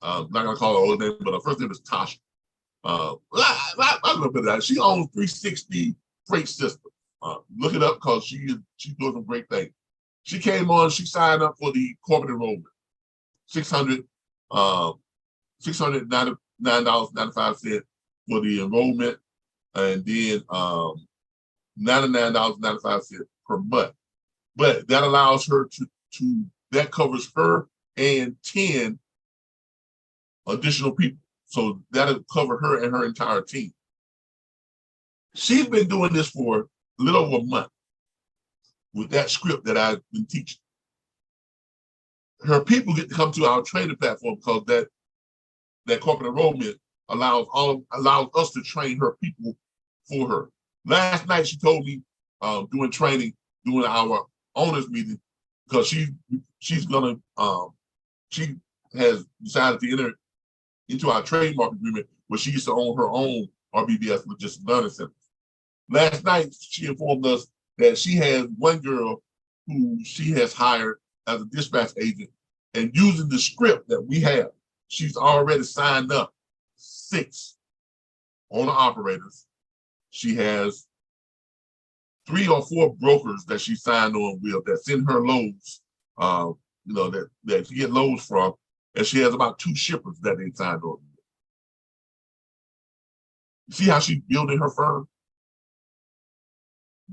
not gonna call her old name, but her first name is Tasha. A little bit of that. She owns 360 Freight System. Look it up because she's doing some great things. She came on. She signed up for the corporate enrollment, $699.95 for the enrollment, and then $99.95 per month. But that allows her that covers her and 10 additional people. So that'll cover her and her entire team. She's been doing this for a little over a month with that script that I've been teaching. Her people get to come to our training platform because that corporate enrollment allows us to train her people for her. Last night she told me doing training, doing our owners meeting, because she has decided to enter into our trademark agreement where she used to own her own RBBS Logistics Learning Center. Last night she informed us that she has one girl who she has hired as a dispatch agent, and using the script that we have, she's already signed up 6 owner operators. She has 3 or 4 brokers that she signed on with that send her loads, that she get loads from, and she has about 2 shippers that they signed on with. You see how she's building her firm?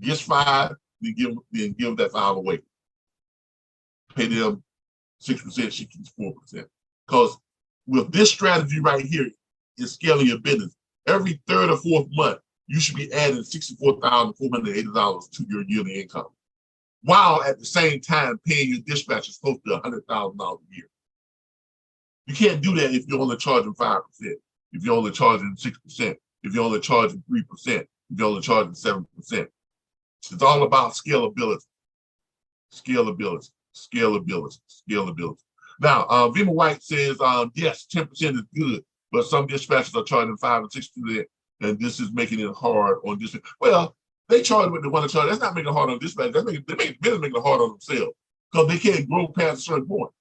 Gets 5, then give that 5 away. Pay them 6%, she keeps 4%. Because with this strategy right here, is scaling your business. Every 3rd or 4th month, you should be adding $64,480 to your yearly income, while at the same time paying your dispatchers close to $100,000 a year. You can't do that if you're only charging 5%, if you're only charging 6%, if you're only charging 3%, if you're only charging 7%. It's all about scalability, scalability, scalability, scalability. Now, Vima White says, yes, 10% is good, but some dispatchers are charging 5 and 6%, and this is making it hard on dispatch. Well, they charge what they want to charge. That's not making it hard on dispatch. They're making it hard on themselves, because they can't grow past a certain point.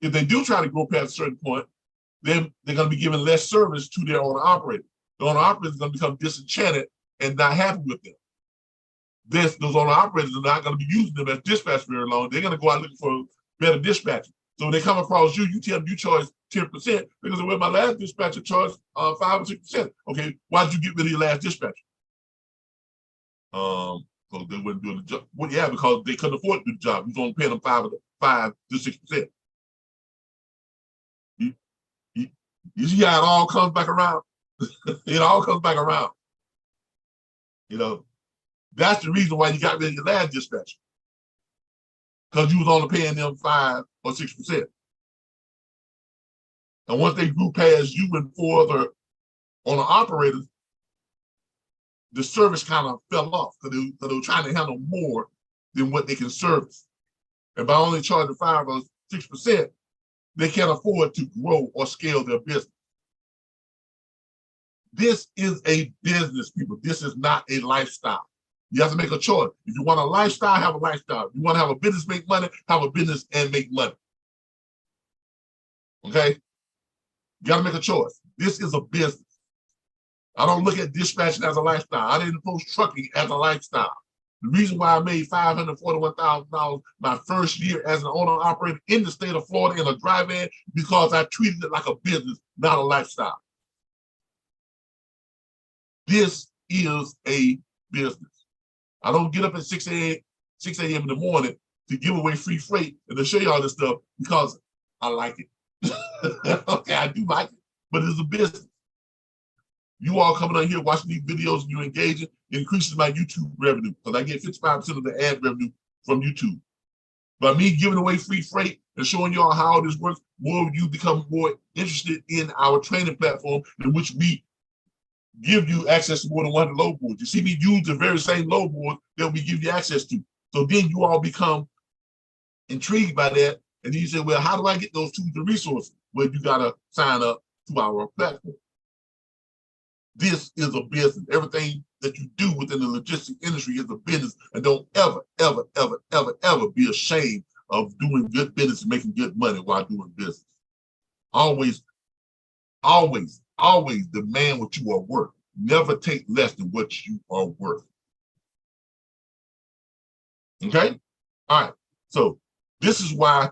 If they do try to grow past a certain point, then they're going to be giving less service to their owner operator. The owner operator is going to become disenchanted and not happy with them. Those owner operators are not going to be using them as dispatch very long. They're going to go out looking for better dispatchers. So when they come across you, you tell them you charge 10%, because well, my last dispatcher charged 5 or 6%. Okay, why did you get rid of your last dispatcher? Because they weren't doing the job. Well, yeah, because they couldn't afford to do the job. You was only paying them 5 to 6%. You see how it all comes back around? It all comes back around. That's the reason why you got rid of your last dispatcher, because you was only paying them 5 or 6%. And once they grew past you and 4 other owner operators, the service kind of fell off, because they were trying to handle more than what they can service. And by only charging 5 or 6%, they can't afford to grow or scale their business. This is a business, people. This is not a lifestyle. You have to make a choice. If you want a lifestyle, have a lifestyle. If you want to have a business, make money, have a business and make money. Okay? You got to make a choice. This is a business. I don't look at dispatching as a lifestyle. I didn't approach trucking as a lifestyle. The reason why I made $541,000 my first year as an owner-operator in the state of Florida in a dry van, because I treated it like a business, not a lifestyle. This is a business. I don't get up at 6 a.m. in the morning to give away free freight and to show you all this stuff because I like it. Okay, I do like it, but it's a business. You all coming on here watching these videos and you're engaging, it increases my YouTube revenue, because I get 55% of the ad revenue from YouTube. By me giving away free freight and showing you all how this works, more of you become more interested in our training platform, in which we give you access to more than 100 load boards. You see me use the very same load board that we give you access to. So then you all become intrigued by that. And then you say, well, how do I get those tools and resources? Well, you got to sign up to our platform. This is a business. Everything that you do within the logistics industry is a business. And don't ever, ever, ever, ever, ever be ashamed of doing good business and making good money while doing business. Always, always, always demand what you are worth. Never take less than what you are worth. Okay? All right. So this is why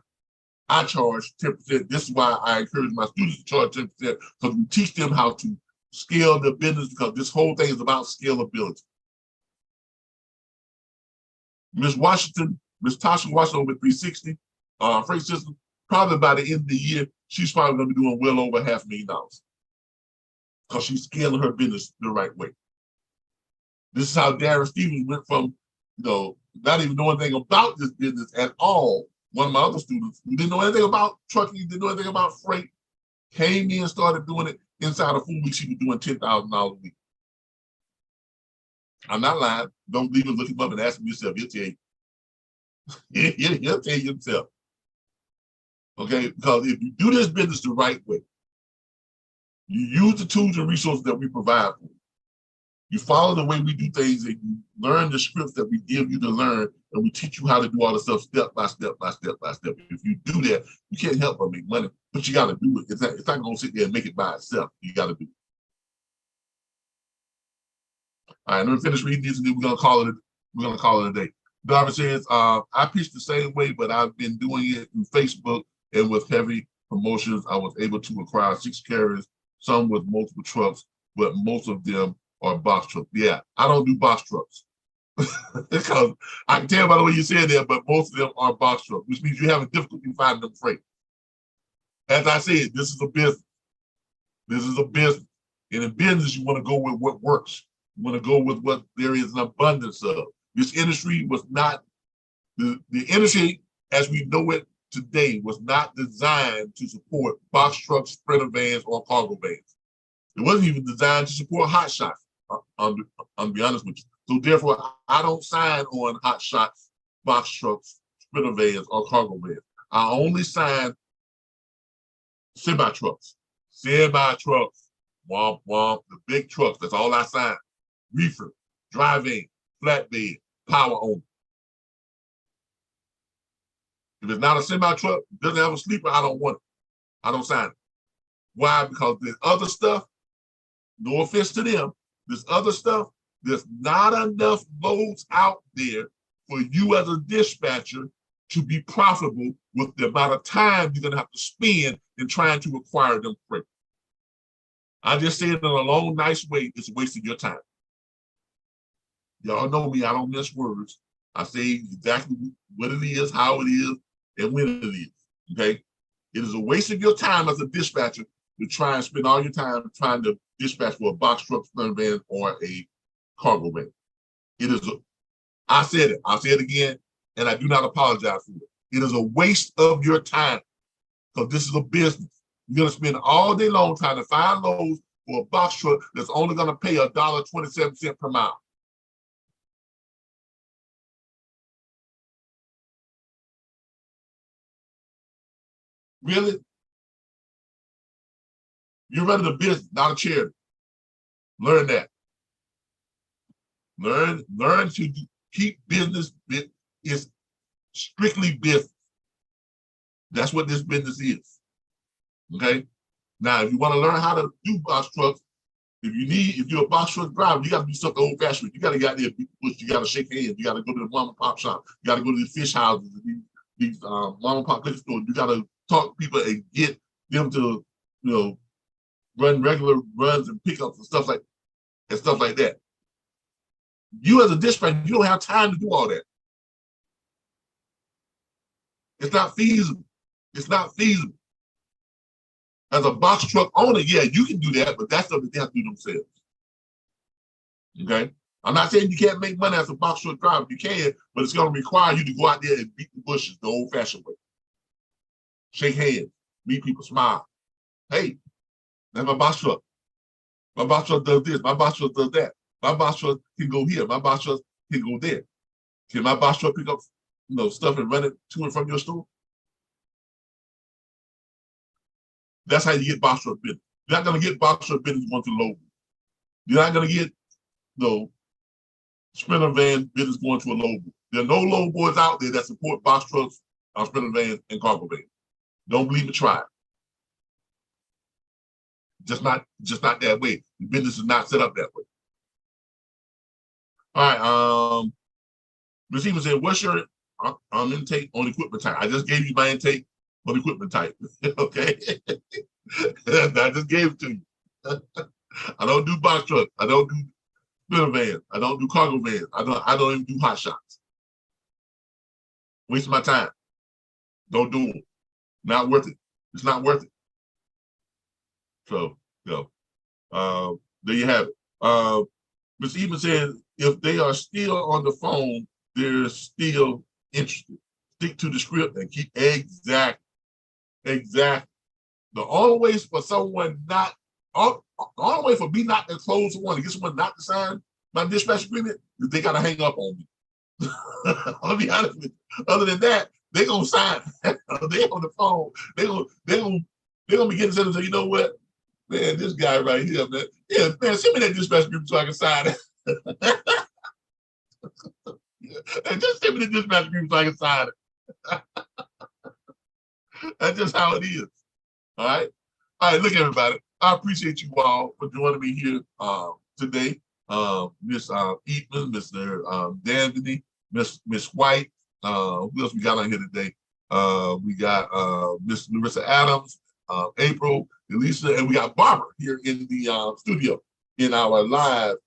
I charge 10%. This is why I encourage my students to charge 10%, because we teach them how to scale their business, because this whole thing is about scalability. Ms. Tasha Washington with 360 freight system, probably by the end of the year, she's probably going to be doing well over $500,000, because she's scaling her business the right way. This is how Darren Stevens went from, not even knowing anything about this business at all. One of my other students who didn't know anything about trucking, didn't know anything about freight, Came in, started doing it. Inside of 4 weeks, she was doing $10,000 a week. I'm not lying. Don't even look him up and ask him yourself. He'll tell you. He'll tell you himself. Okay, because if you do this business the right way, you use the tools and resources that we provide for you. You follow the way we do things, and you learn the scripts that we give you to learn, and we teach you how to do all the stuff step by step by step by step. If you do that, you can't help but make money, but you got to do it. It's not going to sit there and make it by itself. You got to do it. All right, let me finish reading these, and then we're going to call it. We're going to call it a day. Darvin says, I pitch the same way, but I've been doing it through Facebook, and with heavy promotions, I was able to acquire 6 carriers, some with multiple trucks, but most of them are box trucks. Yeah, I don't do box trucks. Because I can tell by the way you said that, but most of them are box trucks, which means you're having difficulty finding them freight. As I said, this is a business. This is a business. And in business, you want to go with what works. You want to go with what there is an abundance of. This industry was not, the industry as we know it today was not designed to support box trucks, sprinter vans, or cargo vans. It wasn't even designed to support hot shots. I'll be honest with you. So therefore, I don't sign on hot shots, box trucks, sprinter vans, or cargo vans. I only sign semi-trucks. Semi-trucks. Womp, womp, the big trucks. That's all I sign. Reefer, drive-in, flatbed, power only. If it's not a semi-truck, doesn't have a sleeper, I don't want it. I don't sign it. Why? Because there's other stuff, no offense to them, this other stuff, there's not enough loads out there for you as a dispatcher to be profitable with the amount of time you're going to have to spend in trying to acquire them freight. I just say it in a long, nice way, it's wasting your time. Y'all know me, I don't miss words. I say exactly what it is, how it is, and when it is, okay? It is a waste of your time as a dispatcher to try and spend all your time trying to dispatch for a box truck, sprinter van, or a cargo van. It is I said it, I'll say it again, and I do not apologize for it. It is a waste of your time because this is a business. You're gonna spend all day long trying to find loads for a box truck that's only gonna pay $1.27 per mile. Really? You're running a business, not a charity. Learn that. Learn to keep business. It's strictly business. That's what this business is. Okay. Now, if you want to learn how to do box trucks, if you're a box truck driver, you got to do something old fashioned. You got to get out there, you got to shake hands. You got to go to the mom and pop shop. You got to go to the fish houses, these mom and pop liquor stores. You got to talk to people and get them to, run regular runs and pickups and stuff like that. You as a dispatcher, you don't have time to do all that. It's not feasible. It's not feasible. As a box truck owner, yeah, you can do that, but that's something they have to do themselves. Okay? I'm not saying you can't make money as a box truck driver. You can, but it's going to require you to go out there and beat the bushes the old-fashioned way. Shake hands, meet people, smile. Hey, that's my box truck. My box truck does this. My box truck does that. My box truck can go here. My box truck can go there. Can my box truck pick up, stuff and run it to and from your store? That's how you get box truck business. You're not going to get box truck business going to low. You're not going to get sprinter van business going to a low. There are no low boys out there that support box trucks, sprinter vans, and cargo vans. Don't believe it, try it. Just not that way. The business is not set up that way. All right. Receiver said, what's your intake on equipment type? I just gave you my intake on equipment type. Okay. I just gave it to you. I don't do box truck. I don't do sprinter vans. I don't do cargo vans. I don't even do hot shots. Waste my time. Don't do them. Not worth it. It's not worth it. So, there you have it. Ms. Even said, if they are still on the phone, they're still interested. Stick to the script and keep exact. The only way for someone not, the only way for me not to close someone, to get someone not to sign my dispatch agreement, is they got to hang up on me. I'll be honest with you. Other than that, they're going to sign. They're on the phone. They're going to be getting and say, you know what? Man, this guy right here, man. Yeah, man, send me that dispatch agreement so I can sign it. And just send me the dispatch agreement so I can sign it. That's just how it is. All right. All right, look, everybody. I appreciate you all for joining me here today. Miss Eatman, Mr. Dandy, Miss White. Who else we got on here today? We got Miss Larissa Adams, April, Elisa, and we got Barbara here in the studio in our live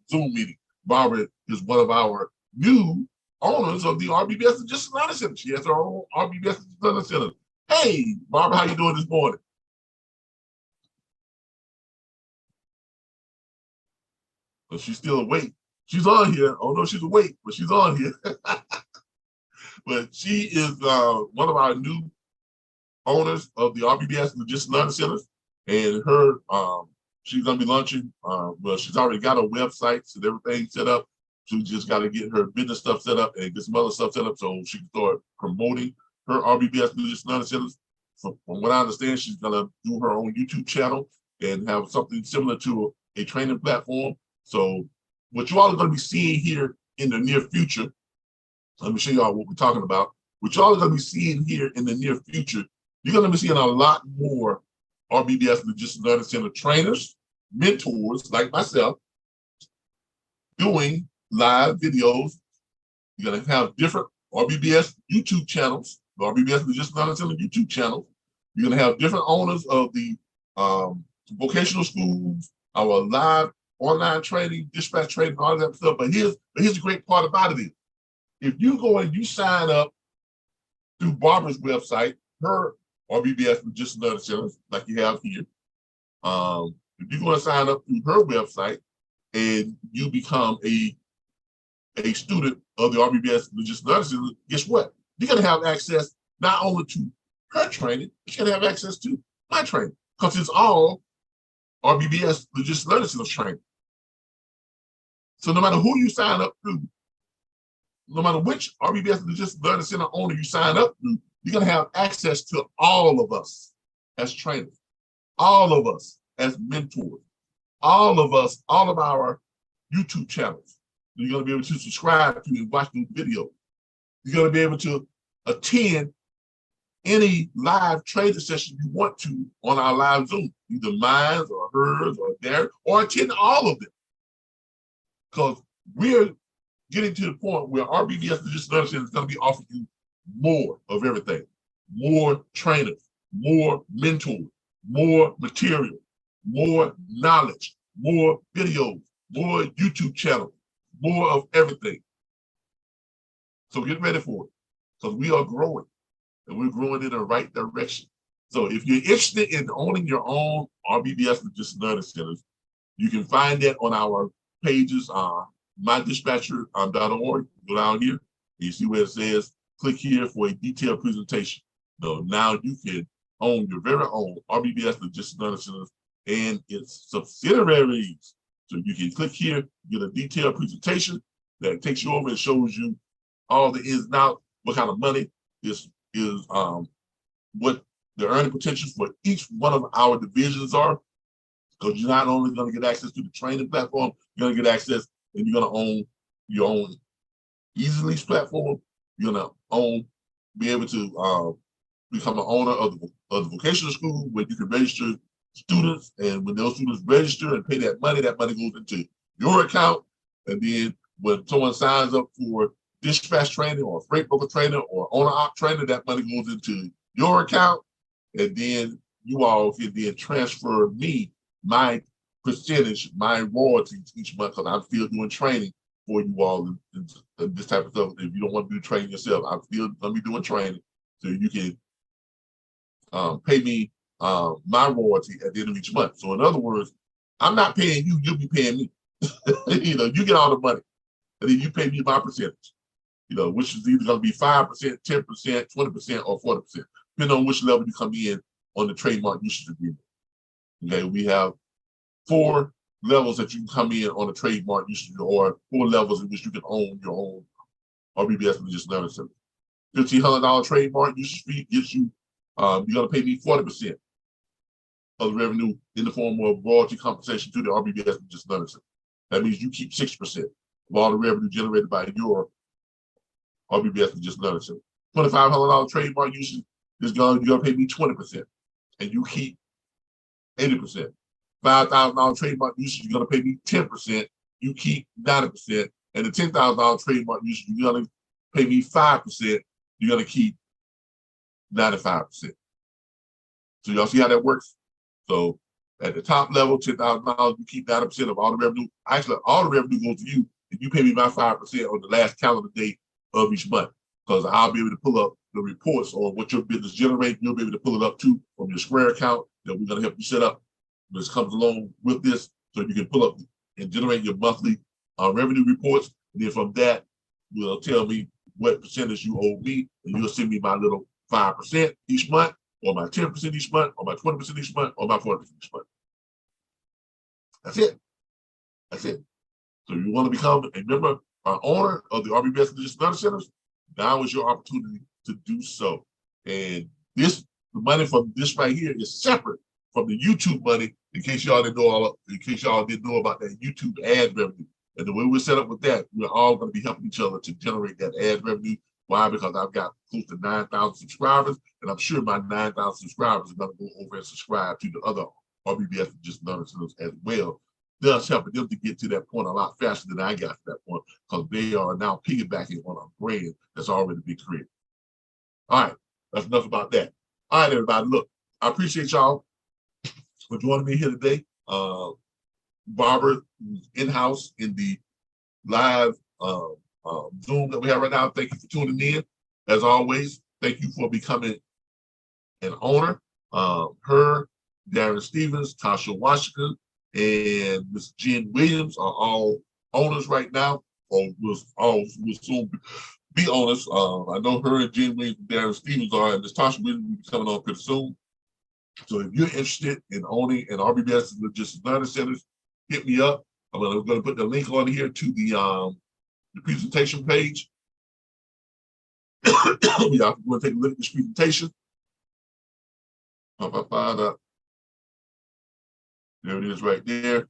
Zoom meeting. Barbara is one of our new owners of the RBBS Logistics Learning Center. She has her own RBBS Learning Center. Hey, Barbara, how you doing this morning? But she's still awake. She's on here. I don't know if she's awake, but she's on here. But she is one of our new owners of the RBBS Logistics Learning Centers. And her, she's going to be launching, well, she's already got a website and everything set up. She just got to get her business stuff set up and get some other stuff set up so she can start promoting her RBBS Logistics Learning Centers. So from what I understand, she's going to do her own YouTube channel and have something similar to a training platform. So what you all are going to be seeing here in the near future, let me show you all what we're talking about. What you all are going to be seeing here in the near future, you're going to be seeing a lot more RBBS Logistics Learning Center trainers, mentors like myself, doing live videos. You're going to have different RBBS YouTube channels, the RBBS Logistics Learning Center YouTube channels. You're going to have different owners of the vocational schools, our live online training, dispatch training, all that stuff. But here's the great part about it is, if you go and you sign up through Barbara's website, her RBBS Logistics Learning Center, like you have here, if you go and sign up through her website and you become a student of the RBBS Logistics Learning Center, guess what? You're going to have access not only to her training, but you're going to have access to my training, because it's all RBBS Logistics Learning Center training. So no matter who you sign up through, no matter which RBBS Logistics Learning Center owner you sign up through, you're going to have access to all of us as trainers, all of us as mentors, all of us, all of our YouTube channels. You're going to be able to subscribe to and watch those videos. You're going to be able to attend any live training session you want to on our live Zoom, either mine or hers or theirs, or attend all of them. Because we're getting to the point where RBBS Logistics Learning Center is going to be offering you more of everything, more trainers, more mentors, more material, more knowledge, more videos, more YouTube channels, more of everything. So get ready for it, because we are growing, and we're growing in the right direction. So if you're interested in owning your own RBBS Logistics Learning Centers, you can find that on our pages, mydispatcher.org. Go down here, you see where it says, click here for a detailed presentation. So now you can own your very own RBBS Logistics Learning Centers and its subsidiaries. So you can click here, get a detailed presentation that takes you over and shows you all the ins and outs, what kind of money is what the earning potentials for each one of our divisions are. Because you're not only going to get access to the training platform, you're going to get access, and you're going to own your own Easy Lease platform. You're going to be able to become an owner of the vocational school, where you can register students, and when those students register and pay that money goes into your account. And then when someone signs up for dispatch training or freight broker training or owner op training, that money goes into your account. And then you all can then transfer me my percentage, my royalties each month, because I'm still doing training for you all and this type of stuff. If you don't want to do training yourself, I'm still going to be doing training, so you can pay me my royalty at the end of each month. So in other words, I'm not paying you, you'll be paying me. You get all the money, and then you pay me my percentage, which is either going to be 5%, 10%, 20%, or 40%, depending on which level you come in on the trademark usage agreement. Okay, we have 4 levels that you can come in on a trademark usage, or 4 levels in which you can own your own RBBS Logistics Learning Center. $1,500 trademark usage fee gives you, you're gonna pay me 40% of the revenue in the form of royalty compensation to the RBBS Logistics Learning Center. That means you keep 60% of all the revenue generated by your RBBS Logistics Learning Center. $2,500 trademark usage is you're gonna pay me 20%, and you keep 80%. $5,000 trademark usage, you're gonna pay me 10%, you keep 90%, and the $10,000 trademark usage, you're gonna pay me 5%, you're gonna keep 95%. So y'all see how that works? So at the top level, $10,000, you keep 90% of all the revenue. Actually, all the revenue goes to you, and you pay me my 5% on the last calendar day of each month, because I'll be able to pull up the reports on what your business generates. You'll be able to pull it up too from your Square account that we're gonna help you set up. This comes along with this, so you can pull up and generate your monthly revenue reports. And then from that, will tell me what percentage you owe me, and you'll send me my little 5% each month, or my 10% each month, or my 20% each month, or my 40% each month. That's it. That's it. So you want to become a member, owner of the RBBS Logistics Learning Centers, now is your opportunity to do so. And this, the money from this right here is separate from the YouTube money, in case y'all didn't know about that YouTube ad revenue. And the way we're set up with that, we're all going to be helping each other to generate that ad revenue. Why? Because I've got close to 9,000 subscribers, and I'm sure my 9,000 subscribers are going to go over and subscribe to the other RBBS Logistics Learning Centers as well, thus helping them to get to that point a lot faster than I got to that point, because they are now piggybacking on a brand that's already been created. All right, that's enough about that. All right, everybody, look, I appreciate y'all for joining me here today. Barbara, who's in-house in the live Zoom that we have right now, thank you for tuning in. As always, thank you for becoming an owner. Her, Darren Stevens, Tasha Washington, and Ms. Jen Williams are all owners right now, or will soon be owners. I know her and Jen Williams and Darren Stevens are, and Ms. Tasha Williams will be coming on pretty soon. So if you're interested in owning an RBBS Logistics Learning Centers, hit me up. I'm going to put the link on here to the presentation page. Y'all can go and take a look at this presentation. There it is right there.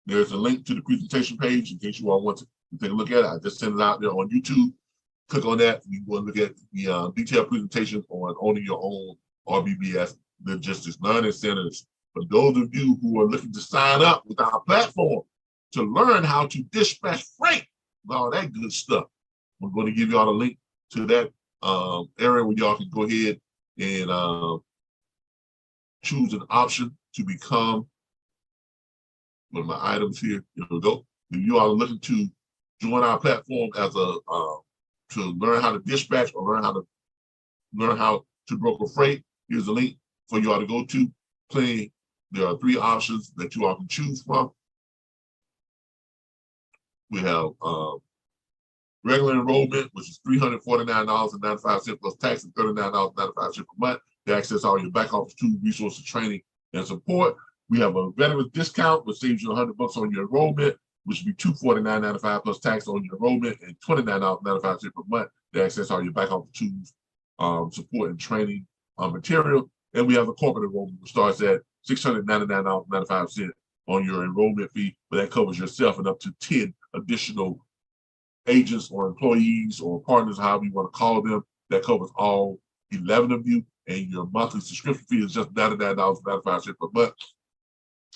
There's a link to the presentation page in case you all want to take a look at it. I just sent it out there on YouTube. Click on that. You can go and look at the detailed presentation on owning your own RBBS Logistics Learning Centers. For those of you who are looking to sign up with our platform to learn how to dispatch freight and all that good stuff, we're going to give you all a link to that area where y'all can go ahead and choose an option to become one of my items here. Here we go. If you are looking to join our platform as a to learn how to dispatch or learn how to broker freight, here's a link for you all to go to. There are 3 options that you all can choose from. We have regular enrollment, which is $349.95 plus tax, and $39.95 per month to access all your back office tools, resources, training, and support. We have a veteran discount, which saves you $100 on your enrollment, which would be $249.95 plus tax on your enrollment, and $29.95 per month to access all your back office tools, support, and training material. And we have a corporate enrollment, which starts at $699.95 on your enrollment fee, but that covers yourself and up to 10 additional agents or employees or partners, however you want to call them. That covers all 11 of you, and your monthly subscription fee is just $99.95 per month.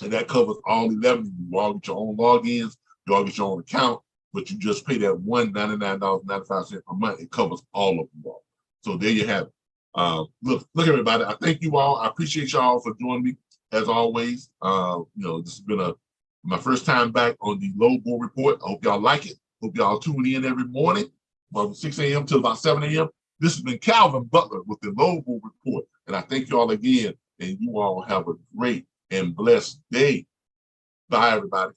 And that covers all 11 of you. You all get your own logins, you all get your own account, but you just pay that $199.95 per month. It covers all of you all. So there you have it. Look, everybody, I thank you all. I appreciate y'all for joining me as always. This has been my first time back on the Low Board Report. I hope y'all like it. Hope y'all tune in every morning from 6 a.m. till about 7 a.m. This has been Calvin Butler with the Low Board Report. And I thank you all again. And you all have a great and blessed day. Bye, everybody.